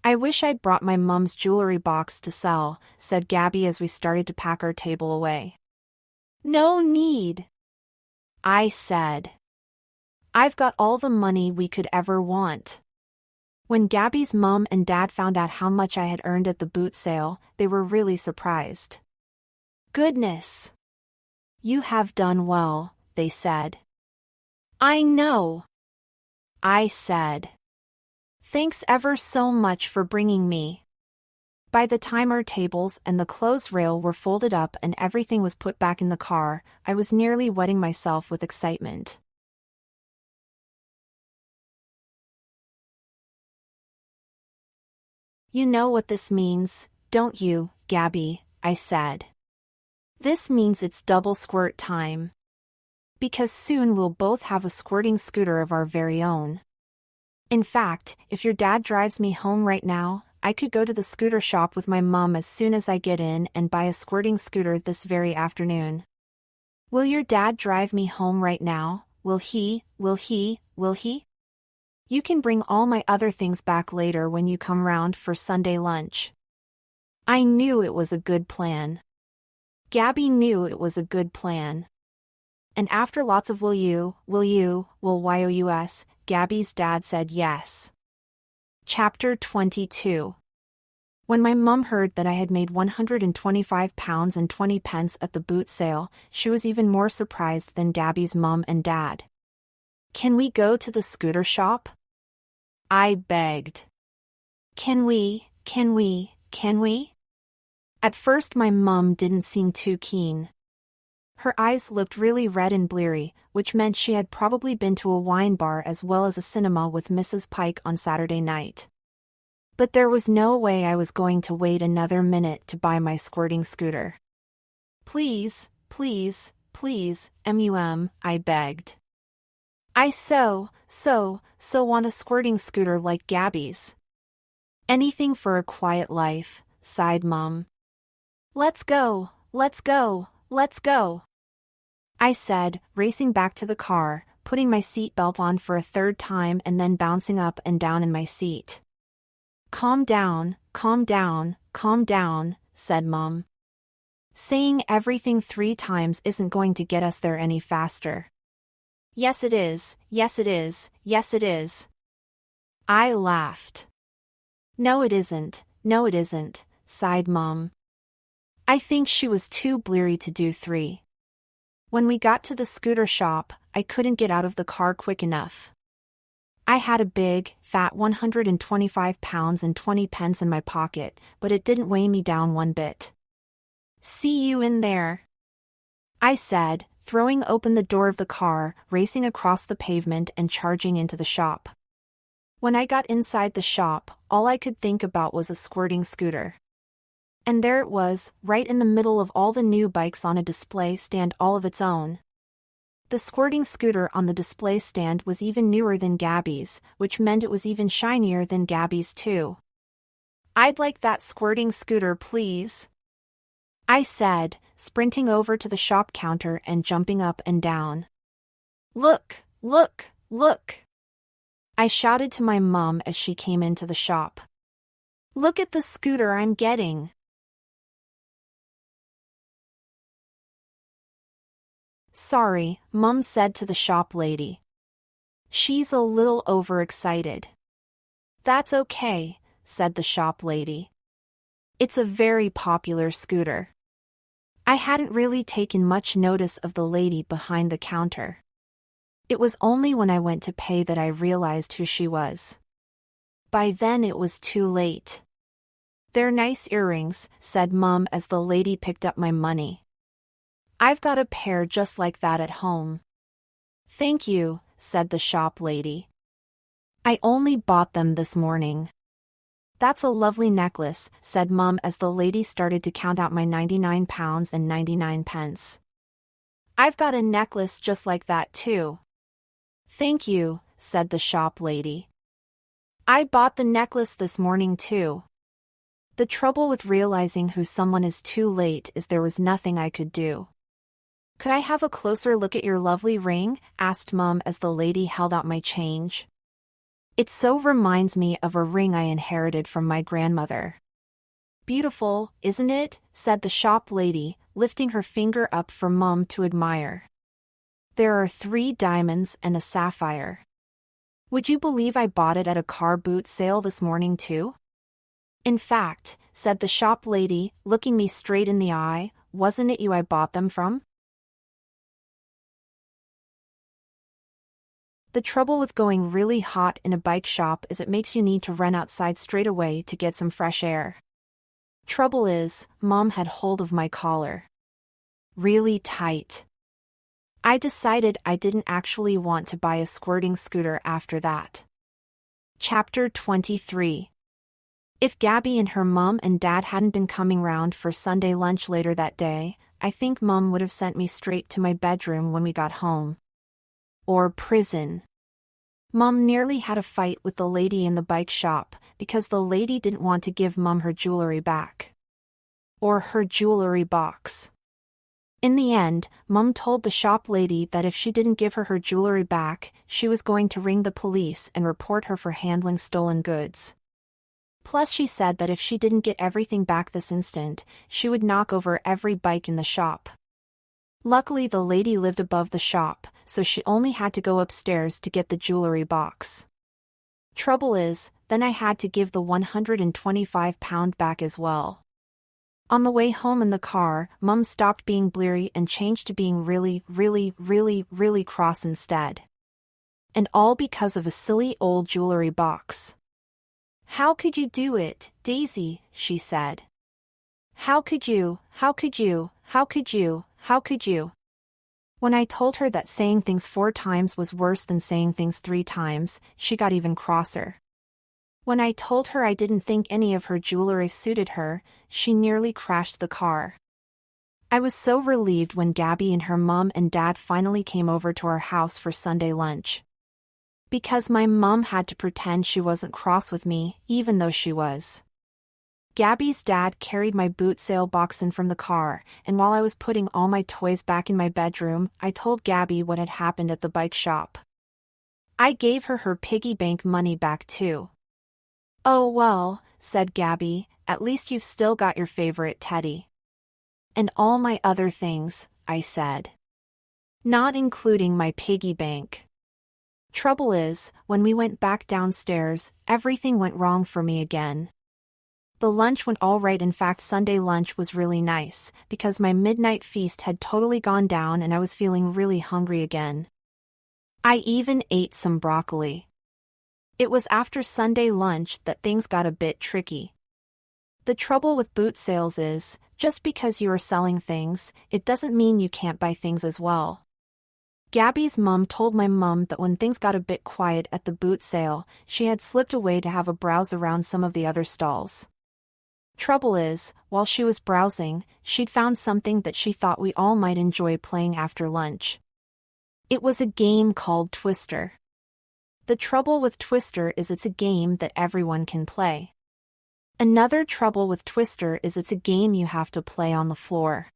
I wish I'd brought my mom's jewelry box to sell, said Gabby as we started to pack our table away. No need, I said. I've got all the money we could ever want. When Gabby's mom and dad found out how much I had earned at the boot sale, they were really surprised. Goodness! You have done well, they said. I know, I said. Thanks ever so much for bringing me. By the time our tables and the clothes rail were folded up and everything was put back in the car, I was nearly wetting myself with excitement. You know what this means, don't you, Gabby? I said. This means it's double squirt time. Because soon we'll both have a squirting scooter of our very own. In fact, if your dad drives me home right now, I could go to the scooter shop with my mom as soon as I get in and buy a squirting scooter this very afternoon. Will your dad drive me home right now? Will he? You can bring all my other things back later when you come round for Sunday lunch. I knew it was a good plan. Gabby knew it was a good plan. And after lots of will yous, Gabby's dad said yes. Chapter 22. When my mum heard that I had made £125.20 at the boot sale, she was even more surprised than Gabby's mum and dad. Can we go to the scooter shop? I begged. Can we? At first my mum didn't seem too keen. Her eyes looked really red and bleary, which meant she had probably been to a wine bar as well as a cinema with Mrs. Pike on Saturday night. But there was no way I was going to wait another minute to buy my squirting scooter. Please, mum, I begged. I so want a squirting scooter like Gabby's. Anything for a quiet life, sighed Mum. Let's go. I said, racing back to the car, putting my seatbelt on for a third time and then bouncing up and down in my seat. Calm down, said Mum. Saying everything 3 times isn't going to get us there any faster. Yes it is. I laughed. No it isn't, sighed Mum. I think she was too bleary to do 3. When we got to the scooter shop, I couldn't get out of the car quick enough. I had a big, fat £125.20 in my pocket, but it didn't weigh me down one bit. See you in there, I said, throwing open the door of the car, racing across the pavement and charging into the shop. When I got inside the shop, all I could think about was a squirting scooter. And there it was, right in the middle of all the new bikes on a display stand all of its own. The squirting scooter on the display stand was even newer than Gabby's, which meant it was even shinier than Gabby's too. I'd like that squirting scooter please, I said, sprinting over to the shop counter and jumping up and down. Look! I shouted to my mum as she came into the shop. Look at the scooter I'm getting. Sorry, Mum said to the shop lady. She's a little overexcited. That's okay, said the shop lady. It's a very popular scooter. I hadn't really taken much notice of the lady behind the counter. It was only when I went to pay that I realized who she was. By then it was too late. They're nice earrings, said Mum as the lady picked up my money. I've got a pair just like that at home. Thank you, said the shop lady. I only bought them this morning. That's a lovely necklace, said Mum as the lady started to count out my £99.99. I've got a necklace just like that too. Thank you, said the shop lady. I bought the necklace this morning too. The trouble with realizing who someone is too late is there was nothing I could do. Could I have a closer look at your lovely ring? Asked Mum as the lady held out my change. It so reminds me of a ring I inherited from my grandmother. Beautiful, isn't it? Said the shop lady, lifting her finger up for Mum to admire. There are 3 diamonds and a sapphire. Would you believe I bought it at a car boot sale this morning too? In fact, said the shop lady, looking me straight in the eye, wasn't it you I bought them from? The trouble with going really hot in a bike shop is it makes you need to run outside straight away to get some fresh air. Trouble is, Mom had hold of my collar. Really tight. I decided I didn't actually want to buy a squirting scooter after that. Chapter 23. If Gabby and her mom and dad hadn't been coming round for Sunday lunch later that day, I think Mom would have sent me straight to my bedroom when we got home. Or prison. Mom nearly had a fight with the lady in the bike shop because the lady didn't want to give Mom her jewelry back. Or her jewelry box. In the end, Mum told the shop lady that if she didn't give her jewelry back, she was going to ring the police and report her for handling stolen goods. Plus she said that if she didn't get everything back this instant, she would knock over every bike in the shop. Luckily the lady lived above the shop, so she only had to go upstairs to get the jewelry box. Trouble is, then I had to give the £125 back as well. On the way home in the car, Mum stopped being bleary and changed to being really cross instead. And all because of a silly old jewelry box. How could you do it, Daisy? She said. How could you? How could you? How could you? How could you? When I told her that saying things 4 times was worse than saying things 3 times, she got even crosser. When I told her I didn't think any of her jewelry suited her, she nearly crashed the car. I was so relieved when Gabby and her mom and dad finally came over to our house for Sunday lunch. Because my mom had to pretend she wasn't cross with me, even though she was. Gabby's dad carried my boot sale box in from the car, and while I was putting all my toys back in my bedroom, I told Gabby what had happened at the bike shop. I gave her her piggy bank money back too. Oh well, said Gabby, at least you've still got your favorite teddy. And all my other things, I said. Not including my piggy bank. Trouble is, when we went back downstairs, everything went wrong for me again. The lunch went all right. In fact, Sunday lunch was really nice, because my midnight feast had totally gone down and I was feeling really hungry again. I even ate some broccoli. It was after Sunday lunch that things got a bit tricky. The trouble with boot sales is, just because you are selling things, it doesn't mean you can't buy things as well. Gabby's mum told my mum that when things got a bit quiet at the boot sale, she had slipped away to have a browse around some of the other stalls. Trouble is, while she was browsing, she'd found something that she thought we all might enjoy playing after lunch. It was a game called Twister. The trouble with Twister is it's a game that everyone can play. Another trouble with Twister is it's a game you have to play on the floor.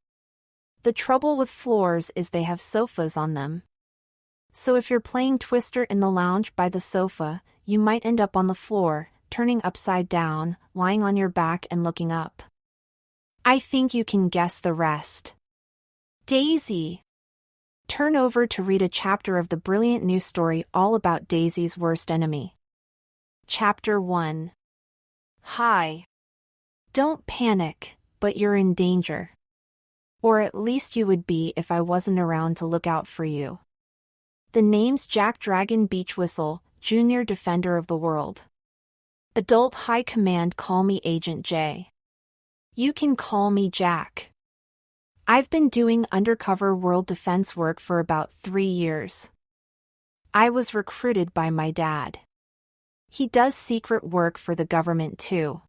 The trouble with floors is they have sofas on them. So if you're playing Twister in the lounge by the sofa, you might end up on the floor, turning upside down, lying on your back and looking up. I think you can guess the rest. Daisy. Turn over to read a chapter of the brilliant new story all about Daisy's worst enemy. Chapter 1. Hi. Don't panic, but you're in danger. Or at least you would be if I wasn't around to look out for you. The name's Jack Dragon Beach Whistle, Junior Defender of the World. Adult High Command call me Agent J. You can call me Jack. I've been doing undercover world defense work for about 3 years. I was recruited by my dad. He does secret work for the government too.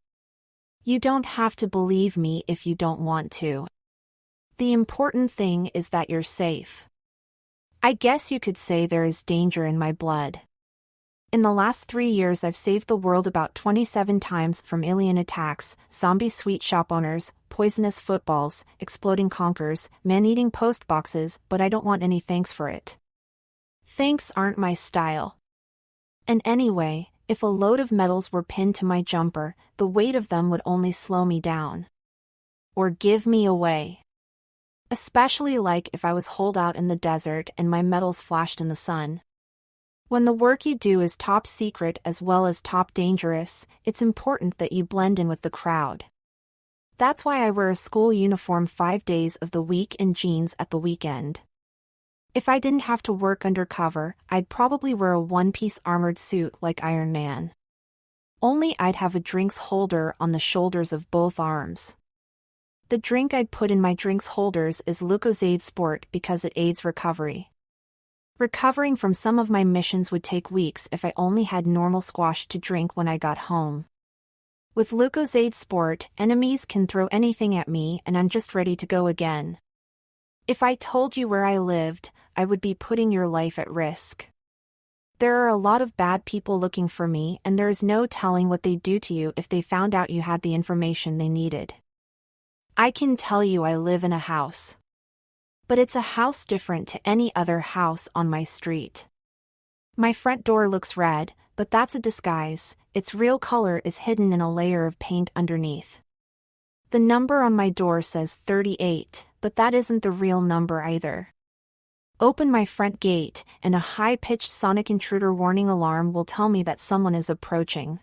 You don't have to believe me if you don't want to. The important thing is that you're safe. I guess you could say there is danger in my blood. In the last 3 years I've saved the world about 27 times from alien attacks, zombie sweet shop owners, poisonous footballs, exploding conkers, man-eating post boxes, but I don't want any thanks for it. Thanks aren't my style. And anyway, if a load of medals were pinned to my jumper, the weight of them would only slow me down. Or give me away. Especially like if I was holed out in the desert and my medals flashed in the sun. When the work you do is top secret as well as top dangerous, it's important that you blend in with the crowd. That's why I wear a school uniform 5 days of the week and jeans at the weekend. If I didn't have to work undercover, I'd probably wear a one-piece armored suit like Iron Man. Only I'd have a drinks holder on the shoulders of both arms. The drink I'd put in my drinks holders is Lucozade Sport because it aids recovery. Recovering from some of my missions would take weeks if I only had normal squash to drink when I got home. With Lucozade Sport, enemies can throw anything at me and I'm just ready to go again. If I told you where I lived, I would be putting your life at risk. There are a lot of bad people looking for me and there is no telling what they'd do to you if they found out you had the information they needed. I can tell you I live in a house. But it's a house different to any other house on my street. My front door looks red, but that's a disguise, its real color is hidden in a layer of paint underneath. The number on my door says 38, but that isn't the real number either. Open my front gate, and a high-pitched sonic intruder warning alarm will tell me that someone is approaching.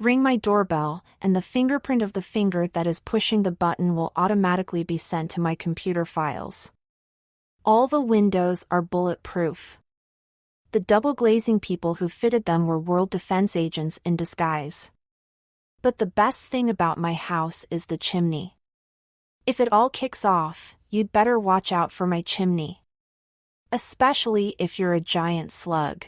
Ring my doorbell, and the fingerprint of the finger that is pushing the button will automatically be sent to my computer files. All the windows are bulletproof. The double-glazing people who fitted them were World Defense agents in disguise. But the best thing about my house is the chimney. If it all kicks off, you'd better watch out for my chimney. Especially if you're a giant slug.